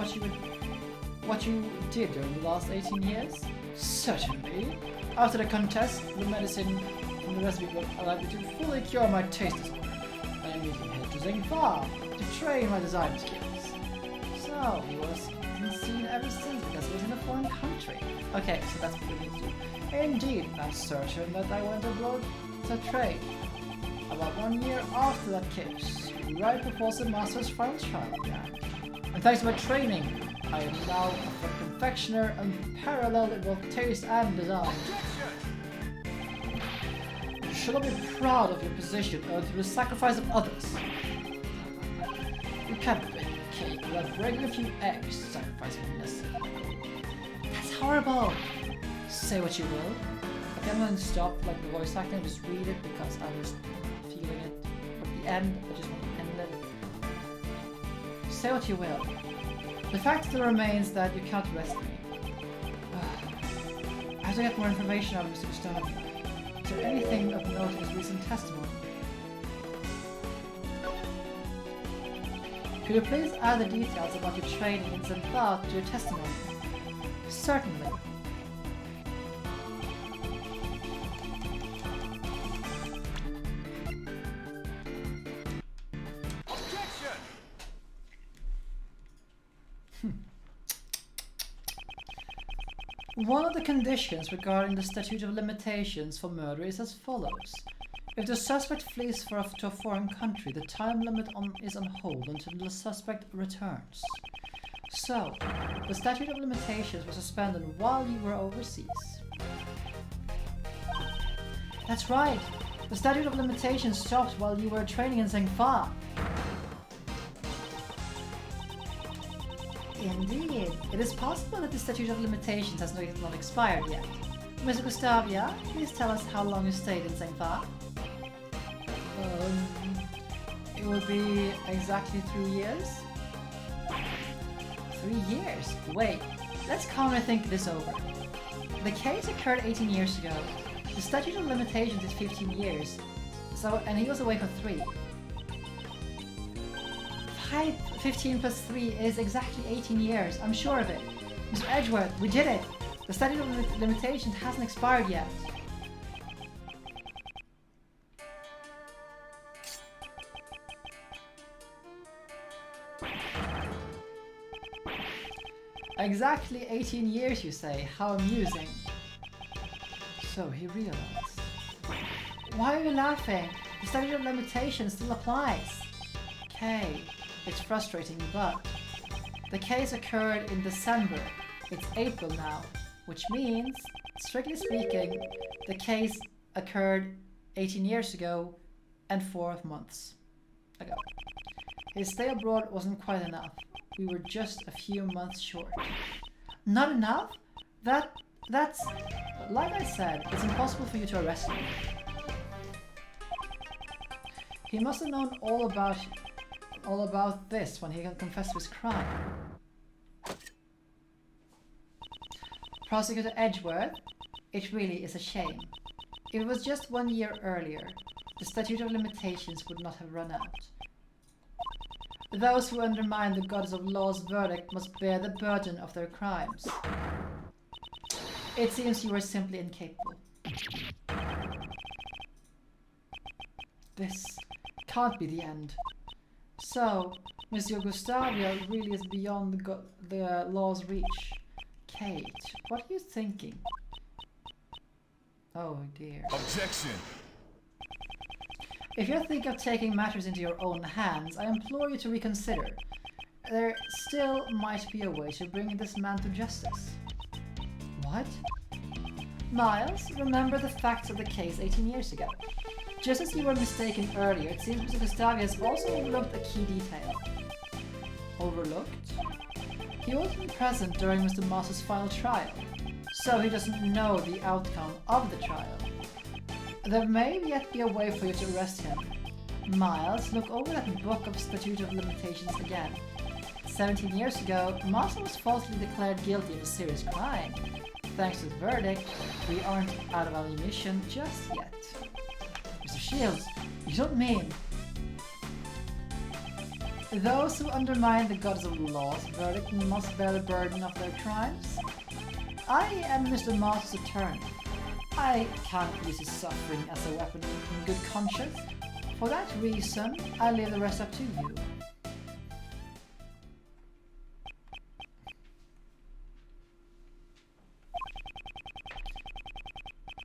what you did during the last 18 years? Certainly. After the contest, the medicine from the recipe book allowed me to fully cure my taste disorder. I immediately headed to Zingfa to train my design skills. So, he was seen ever since because he was in a foreign country. Okay, so that's what we need to do. Indeed, I'm certain that I went abroad to trade. About 1 year after that case, right before the master's final trial began. And thanks to my training, I am now a confectioner unparalleled in both taste and design. You should be proud of your position earned through the sacrifice of others. You can't bake a cake without breaking a few eggs to sacrifice when necessary. That's horrible! Say what you will. Okay, I'm going to stop like the voice acting and just read it because I'm just feeling it. At the end, I just want to end it. Say what you will. The fact still remains that you can't arrest me. I have to get more information out of Mr. Gustavo. Is there anything of note in his recent testimony? Could you please add the details about your training in Zentha to your testimony? Certainly. One of the conditions regarding the statute of limitations for murder is as follows. If the suspect flees to a foreign country, the time limit is on hold until the suspect returns. So, the statute of limitations was suspended while you were overseas. That's right! The statute of limitations stopped while you were training in Zengfa. Indeed. It is possible that the statute of limitations has not expired yet. Mr. Gustavia, please tell us how long you stayed in Zengfa. It will be exactly 3 years. 3 years? Wait, let's calmly think this over. The case occurred 18 years ago. The statute of limitations is 15 years. And he was away for 3. 15 plus 3 is exactly 18 years. I'm sure of it. Mr. Edgeworth, we did it! The statute of limitations hasn't expired yet. Exactly 18 years, you say? How amusing. So he realized. Why are you laughing? The statute of limitations still applies. Okay, it's frustrating, but the case occurred in December. It's April now, which means, strictly speaking, the case occurred 18 years ago and 4 months ago. His stay abroad wasn't quite enough. We were just a few months short. Not enough? That's... Like I said, it's impossible for you to arrest me. He must have known all about this when he confessed to his crime. Prosecutor Edgeworth, it really is a shame. If it was just 1 year earlier, the statute of limitations would not have run out. Those who undermine the goddess of law's verdict must bear the burden of their crimes. It seems you were simply incapable. This can't be the end. So, Monsieur Gustavia really is beyond the law's reach. Kate, what are you thinking? Oh dear. Objection! If you think of taking matters into your own hands, I implore you to reconsider. There still might be a way to bring this man to justice. What? Miles, remember the facts of the case 18 years ago. Just as you were mistaken earlier, it seems Mr. Gustavia has also overlooked a key detail. Overlooked? He wasn't present during Mr. Moss's final trial, so he doesn't know the outcome of the trial. There may yet be a way for you to arrest him. Miles, look over that book of Statute of Limitations again. 17 years ago, Moss was falsely declared guilty of a serious crime. Thanks to the verdict, we aren't out of ammunition just yet. Mr. Shields, you don't mean... Those who undermine the gods of law's verdict must bear the burden of their crimes. I am Mr. Moss's attorney. I can't use his suffering as a weapon in good conscience. For that reason, I leave the rest up to you.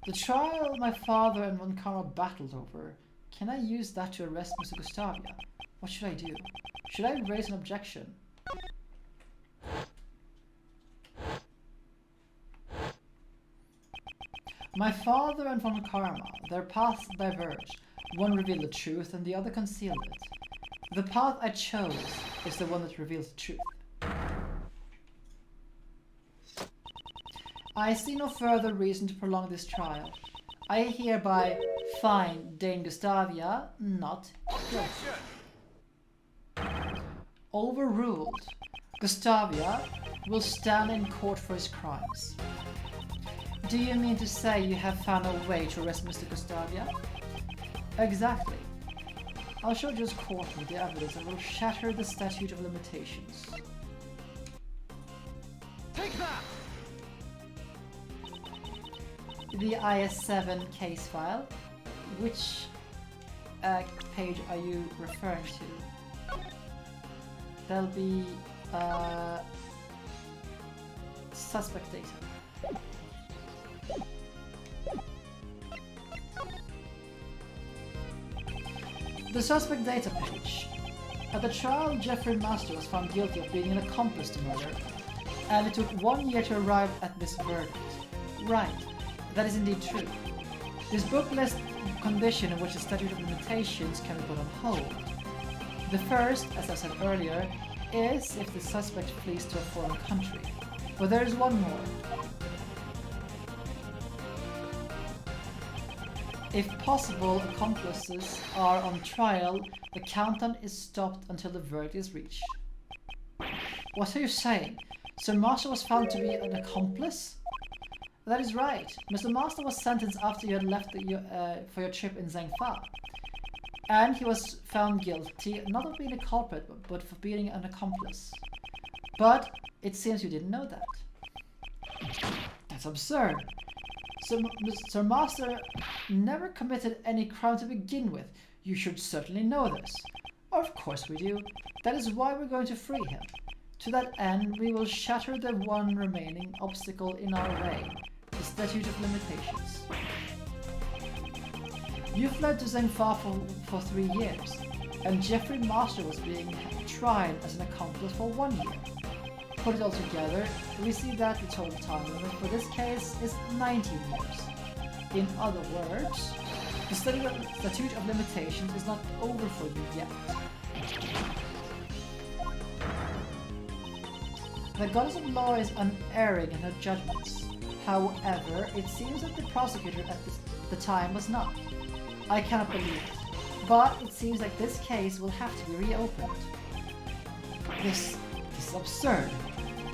The trial my father and Von Karma battled over. Can I use that to arrest Mr. Gustavia? What should I do? Should I raise an objection? My father and Von Karma, their paths diverged. One revealed the truth and the other concealed it. The path I chose is the one that reveals the truth. I see no further reason to prolong this trial. I hereby find Dane Gustavia not guilty. Overruled. Gustavia will stand in court for his crimes. Do you mean to say you have found a way to arrest Mr. Gustavia? Exactly. I'll show Judge Courtney the evidence that will shatter the statute of limitations. Take that! The IS-7 case file. Which page are you referring to? There'll be suspect data. The suspect data page. At the trial, Jeffrey Master was found guilty of being an accomplice to murder, and it took 1 year to arrive at this verdict. Right, that is indeed true. This book lists conditions in which the statute of limitations can be put on hold. The first, as I said earlier, is if the suspect flees to a foreign country. But there is one more. If possible accomplices are on trial, the countdown is stopped until the verdict is reached. What are you saying? Sir Master was found to be an accomplice? That is right. Mr. Master was sentenced after you had left for your trip in Zhengfa. And he was found guilty not of being a culprit, but for being an accomplice. But it seems you didn't know that. That's absurd. Sir Master never committed any crime to begin with. You should certainly know this. Of course we do. That is why we're going to free him. To that end, we will shatter the one remaining obstacle in our way, the statute of limitations. You fled to Zhengfa for 3 years, and Jeffrey Master was being tried as an accomplice for 1 year. Put it all together, we see that the total time limit for this case is 19 years. In other words, the statute of limitations is not over for you yet. The goddess of law is unerring in her judgments. However, it seems that the prosecutor at the time was not. I cannot believe it, but it seems like this case will have to be reopened. This is absurd.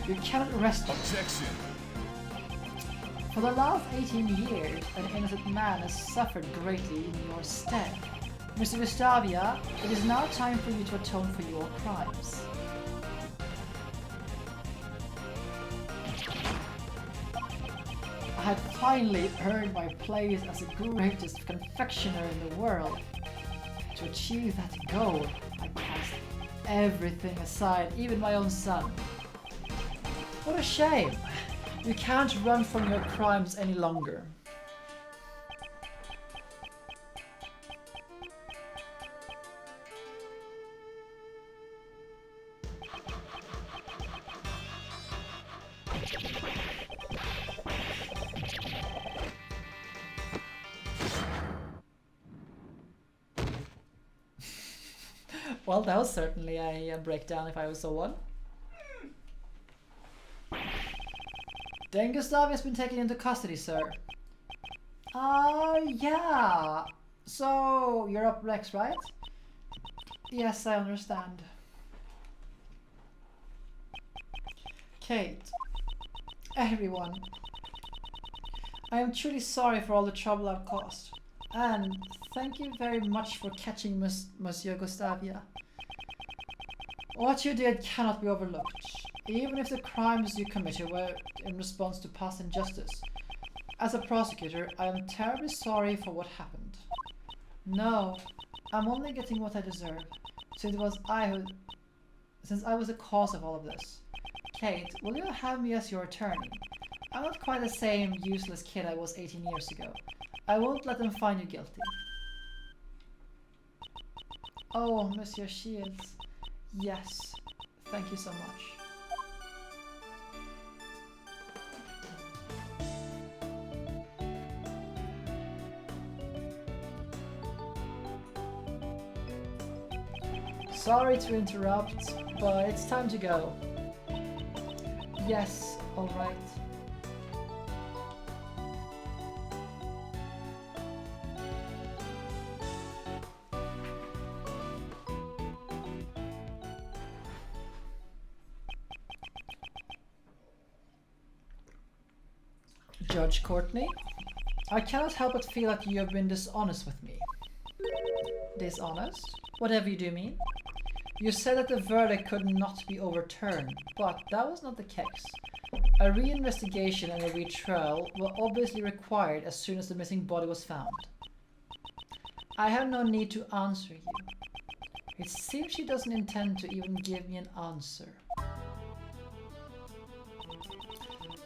You cannot arrest him. Objection! For the last 18 years, an innocent man has suffered greatly in your stead. Mr. Gustavia, it is now time for you to atone for your crimes. I had finally earned my place as the greatest confectioner in the world. To achieve that goal, I cast everything aside, even my own son. What a shame! You can't run from your crimes any longer. Well, that was certainly a breakdown if I ever saw one. Dane Gustav has been taken into custody, sir. Yeah. So, you're up next, right? Yes, I understand. Kate. Everyone. I am truly sorry for all the trouble I've caused. And thank you very much for catching Monsieur Gustavia. What you did cannot be overlooked, even if the crimes you committed were in response to past injustice. As a prosecutor, I am terribly sorry for what happened. No, I'm only getting what I deserve, since I was the cause of all of this. Kate, will you have me as your attorney? I'm not quite the same useless kid I was 18 years ago. I won't let them find you guilty. Oh, Monsieur Shields. Yes, thank you so much. Sorry to interrupt, but it's time to go. Yes, alright. Judge Courtney, I cannot help but feel that you have been dishonest with me. Dishonest? Whatever you do mean? You said that the verdict could not be overturned, but that was not the case. A reinvestigation and a retrial were obviously required as soon as the missing body was found. I have no need to answer you. It seems she doesn't intend to even give me an answer.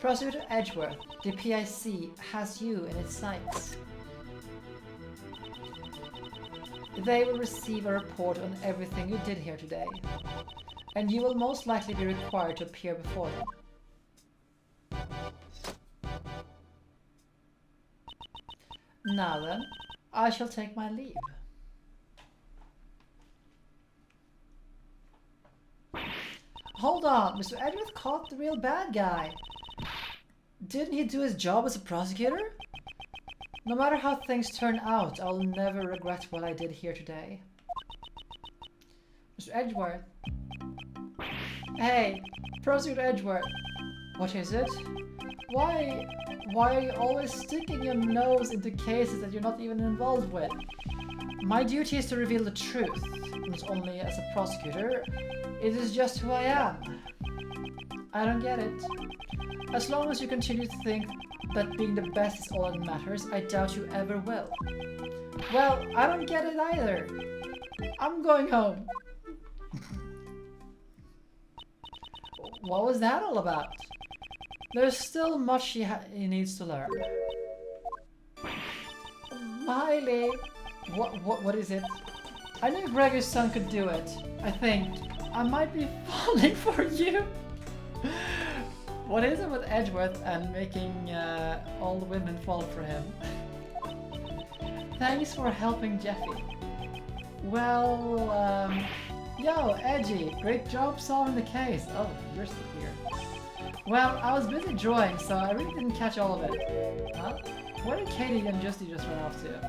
Prosecutor Edgeworth, the PIC has you in its sights. They will receive a report on everything you did here today, and you will most likely be required to appear before them. Now then, I shall take my leave. Hold on, Mr. Edgeworth caught the real bad guy. Didn't he do his job as a prosecutor? No matter how things turn out, I'll never regret what I did here today. Mr. Edgeworth. Hey, Prosecutor Edgeworth. What is it? Why are you always sticking your nose into cases that you're not even involved with? My duty is to reveal the truth, not only as a prosecutor, it is just who I am. I don't get it. As long as you continue to think that being the best is all that matters, I doubt you ever will. Well, I don't get it either. I'm going home. What was that all about? There's still much he needs to learn. Miley! What is it? I knew Gregor's son could do it. I think. I might be falling for you. What is it with Edgeworth and making all the women fall for him? Thanks for helping Jeffy. Well, yo, Edgy, great job solving the case. Oh, you're still here. Well, I was busy drawing, so I really didn't catch all of it. Huh? Where did Katie and Justy just run off to?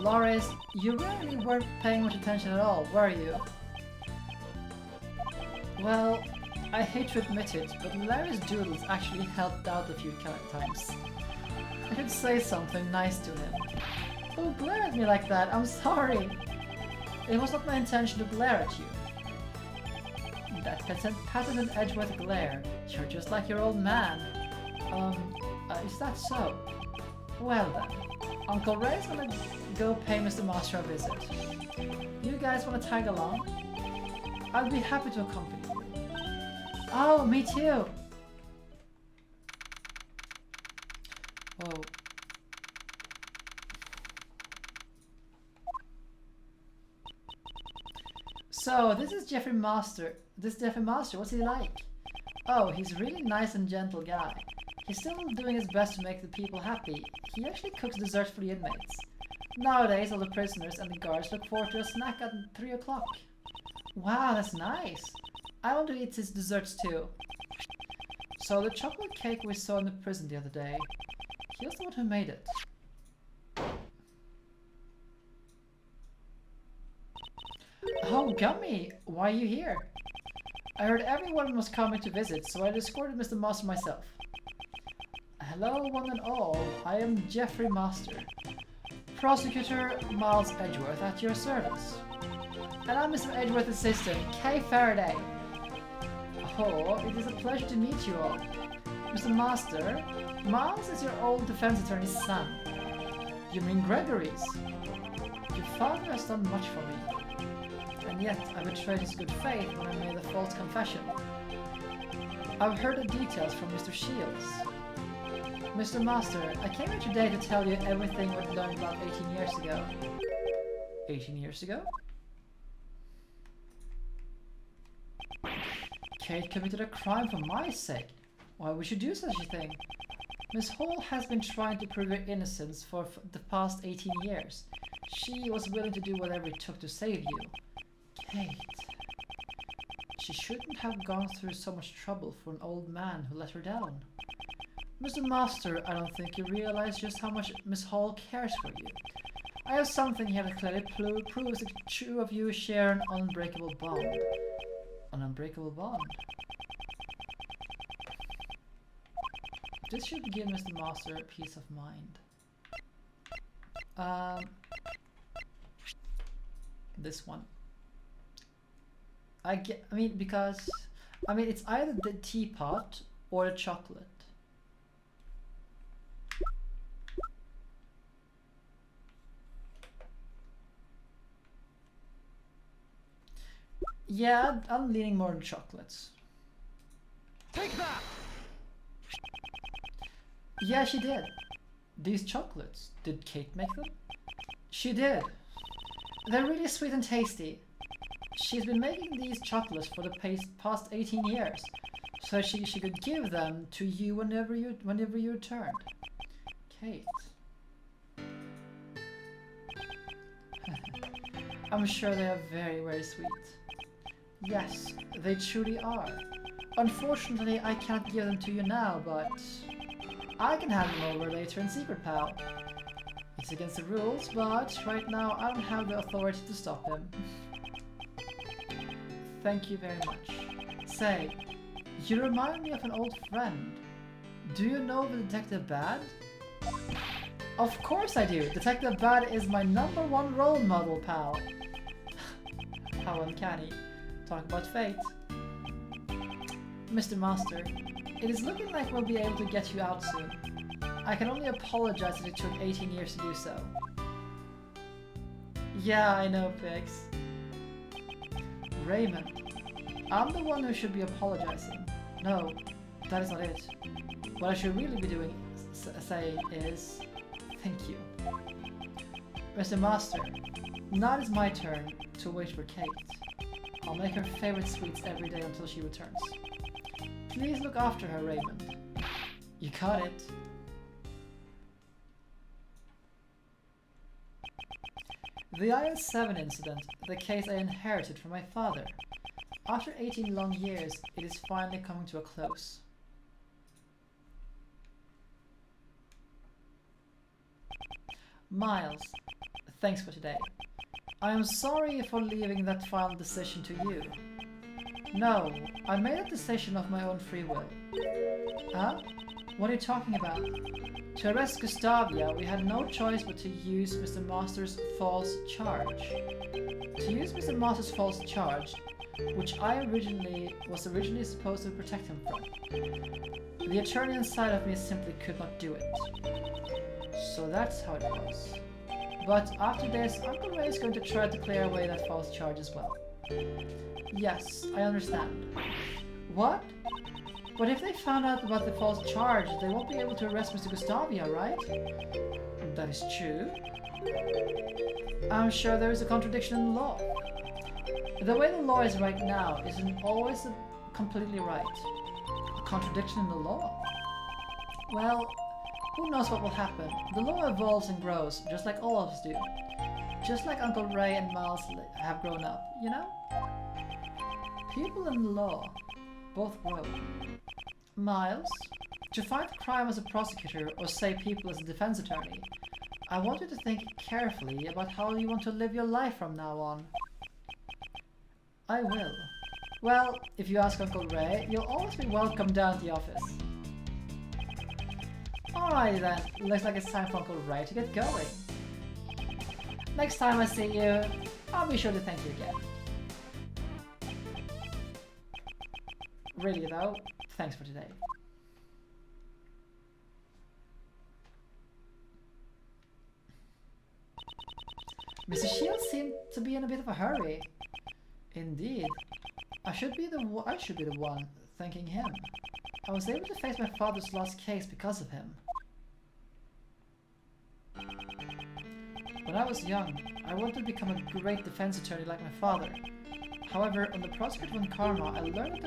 Loris, you really weren't paying much attention at all, were you? Well, I hate to admit it, but Larry's doodles actually helped out a few times. I should say something nice to him. Don't glare at me like that, I'm sorry. It was not my intention to glare at you. That patented Edgeworth glare. You're just like your old man. Is that so? Well then, Uncle Ray's gonna go pay Mr. Master a visit. You guys wanna tag along? I'd be happy to accompany you. Oh, me too! Whoa. So, this is Jeffrey Master. What's he like? Oh, he's a really nice and gentle guy. He's still doing his best to make the people happy. He actually cooks desserts for the inmates. Nowadays, all the prisoners and the guards look forward to a snack at 3 o'clock. Wow, that's nice. I want to eat his desserts too. So the chocolate cake we saw in the prison the other day, he was the one who made it. Oh, Gummy, why are you here? I heard everyone was coming to visit, so I escorted Mr. Master myself. Hello, one and all. I am Jeffrey Master, Prosecutor Miles Edgeworth at your service. And I'm Mr. Edgeworth's assistant, Kay Faraday. Oh, it is a pleasure to meet you all. Mr. Master, Miles is your old defense attorney's son. You mean Gregory's? Your father has done much for me. And yet, I betrayed his good faith when I made a false confession. I've heard the details from Mr. Shields. Mr. Master, I came here today to tell you everything we learned about 18 years ago. 18 years ago? Kate committed a crime for my sake. Why would you do such a thing? Miss Hall has been trying to prove her innocence for the past 18 years. She was willing to do whatever it took to save you. Kate. She shouldn't have gone through so much trouble for an old man who let her down. Mr. Master, I don't think you realize just how much Miss Hall cares for you. I have something here that clearly proves that the two of you share an unbreakable bond. An unbreakable bond? This should give Mr. Master peace of mind. This one. Because it's either the teapot or the chocolate. Yeah, I'm leaning more on chocolates. Take that! Yeah, she did. These chocolates, did Kate make them? She did. They're really sweet and tasty. She's been making these chocolates for the past 18 years, so she could give them to you whenever you returned. Kate. I'm sure they are very, very sweet. Yes, they truly are. Unfortunately, I can't give them to you now, but I can hand them over later in secret, pal. It's against the rules, but right now I don't have the authority to stop him. Thank you very much. Say, you remind me of an old friend. Do you know the Detective Bad? Of course I do. Detective Bad is my #1 role model, pal. How uncanny. Talk about fate. Mr. Master, it is looking like we'll be able to get you out soon. I can only apologize that it took 18 years to do so. Yeah, I know, Pix. Raymond, I'm the one who should be apologizing. No, that is not it. What I should really be doing, saying is, thank you. Mr. Master, now it is my turn to wait for Kate. I'll make her favorite sweets every day until she returns. Please look after her, Raymond. You got it. The IL-7 incident, the case I inherited from my father. After 18 long years, it is finally coming to a close. Miles, thanks for today. I am sorry for leaving that final decision to you. No, I made that decision of my own free will. Huh? What are you talking about? To arrest Gustavia, we had no choice but to use Mr. Master's false charge. To use Mr. Master's false charge, which was originally supposed to protect him from. The attorney inside of me simply could not do it. So that's how it was. But after this, Uncle Ray is going to try to clear away that false charge as well. Yes, I understand. What? But if they found out about the false charge, they won't be able to arrest Mr. Gustavia, right? That is true. I'm sure there is a contradiction in the law. The way the law is right now isn't always completely right. A contradiction in the law? Well, Who knows what will happen? The law evolves and grows, just like all of us do. Just like Uncle Ray and Miles have grown up, you know? People and the law both grow. Miles, to fight crime as a prosecutor or say people as a defense attorney, I want you to think carefully about how you want to live your life from now on. I will. Well, if you ask Uncle Ray, you'll always be welcome down to the office. Alrighty then, looks like it's time for Uncle Ray to get going. Next time I see you, I'll be sure to thank you again. Really though, thanks for today. Mr. Shields seemed to be in a bit of a hurry. Indeed. I should be the one thanking him. I was able to face my father's lost case because of him. When I was young, I wanted to become a great defense attorney like my father. However, on the prosecutor von Karma, I learned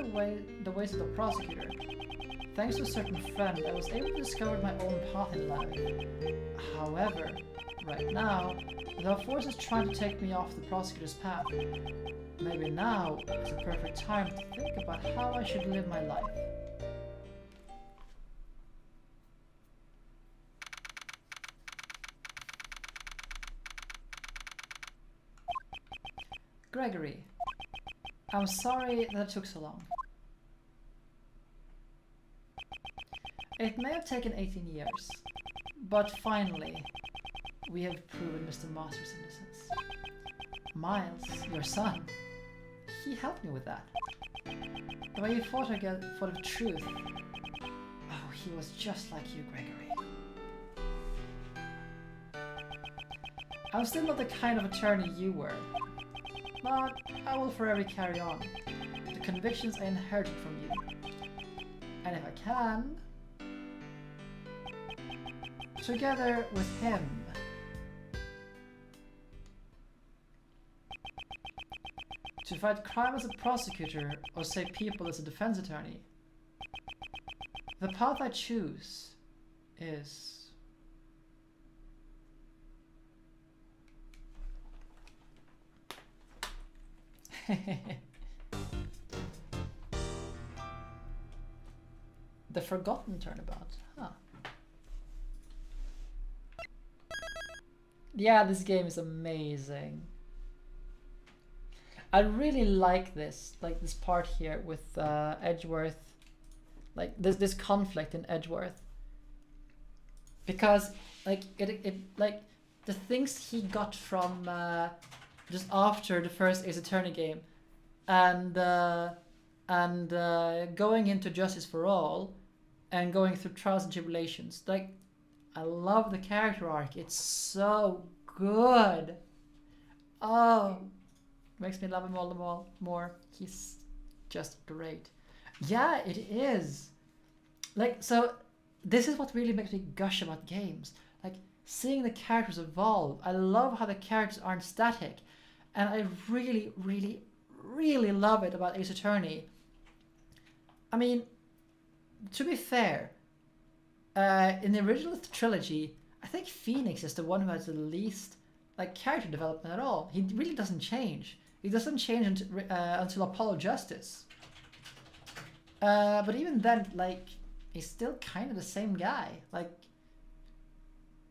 the ways of the prosecutor. Thanks to a certain friend, I was able to discover my own path in life. However, right now, there are forces trying to take me off the prosecutor's path. Maybe now is the perfect time to think about how I should live my life. Gregory, I'm sorry that it took so long. It may have taken 18 years, but finally, we have proven Mr. Master's innocence. Miles, your son, he helped me with that. The way he fought for the truth. Oh, he was just like you, Gregory. I'm still not the kind of attorney you were, but I will forever carry on the convictions I inherited from you. And if I can, together with him, to fight crime as a prosecutor or say people as a defense attorney, the path I choose is... The Forgotten Turnabout. Huh. Yeah, this game is amazing. I really like this part here with Edgeworth, like this conflict in Edgeworth, because like it like the things he got from just after the first Ace Attorney game, and going into Justice for All, and going through Trials and Tribulations. Like, I love the character arc. It's so good. Oh, makes me love him all the more. He's just great. Yeah, it is. Like, so this is what really makes me gush about games. Like, seeing the characters evolve. I love how the characters aren't static. And I really, really, really love it about Ace Attorney. I mean, to be fair, in the original trilogy, I think Phoenix is the one who has the least like character development at all. He really doesn't change. He doesn't change until Apollo Justice. But even then, like, he's still kind of the same guy. Like,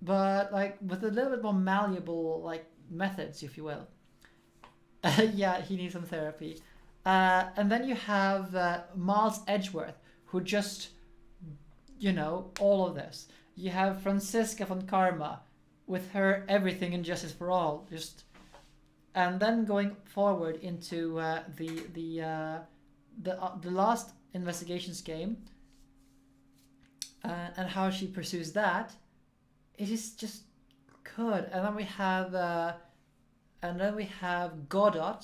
but like with a little bit more malleable like methods, if you will. Yeah, he needs some therapy. And then you have Miles Edgeworth, who just, you know, all of this. You have Franziska von Karma, with her everything in Justice for All, just, and then going forward into the last investigations game, and how she pursues that. It is just good. And then we have Godot,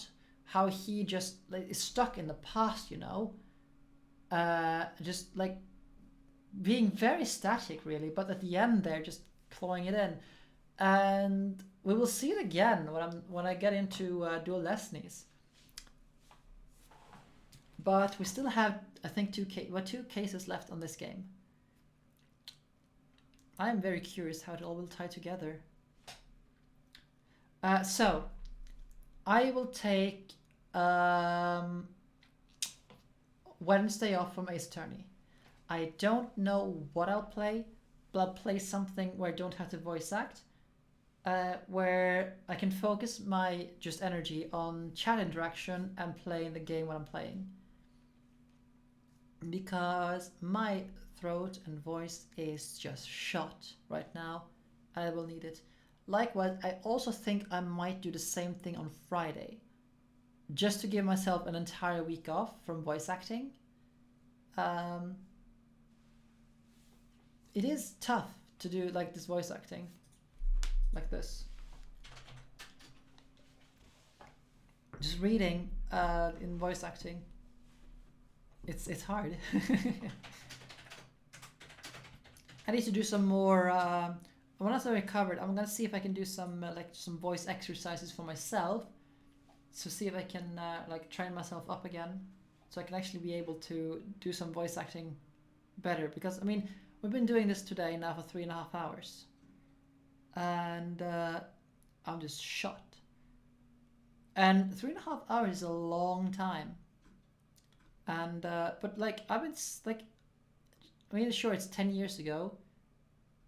how he just like, is stuck in the past, you know, just like being very static really, but at the end they're just clawing it in, and we will see it again when I get into Dual Destinies. But we still have, I think, two cases left on this game. I am very curious how it all will tie together. So, I will take Wednesday off from Ace Attorney. I don't know what I'll play, but I'll play something where I don't have to voice act, where I can focus my just energy on chat interaction and playing the game when I'm playing. Because my throat and voice is just shot right now. I will need it. Likewise, I also think I might do the same thing on Friday, just to give myself an entire week off from voice acting. It is tough to do like this voice acting, like this. Just reading in voice acting. It's hard. I need to do some more. When I recovered, I'm gonna see if I can do some like some voice exercises for myself, to see if I can like train myself up again, so I can actually be able to do some voice acting better. Because I mean, we've been doing this today now for 3.5 hours, and I'm just shot. And 3.5 hours is a long time. And but like I've been like, I mean, sure, it's 10 years ago,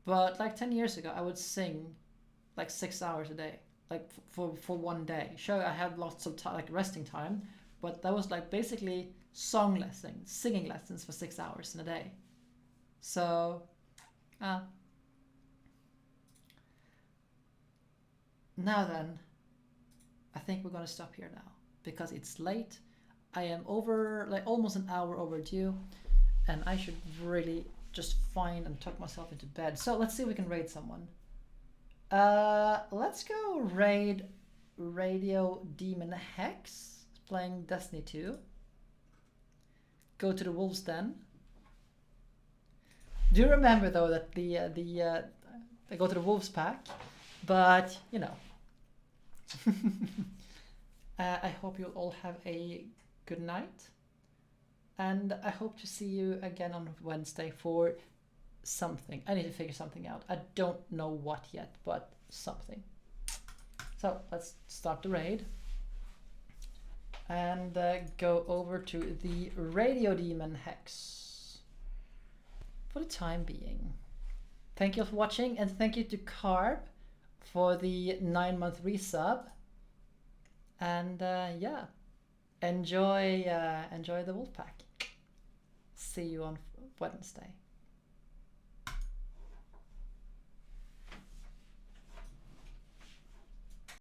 but like 10 years ago I would sing like 6 hours a day, like for one day. Sure, I had lots of like resting time, but that was like basically song lessons, singing lessons for 6 hours in a day. So now then, I think we're gonna stop here now because it's late. I am over, like almost an hour overdue, and I should really just find and tuck myself into bed. So let's see if we can raid someone. Let's go raid Radio Demon Hex, playing Destiny 2. Go to the Wolves Den. Do remember though that I go to the Wolves pack, but you know. I hope you'll all have a good night, and I hope to see you again on Wednesday for something. I need to figure something out. I don't know what yet, but something. So let's start the raid and go over to the Radio Demon Hex for the time being. Thank you for watching, and thank you to Carb for the 9-month resub. And yeah, enjoy the Wolfpack. See you on Wednesday.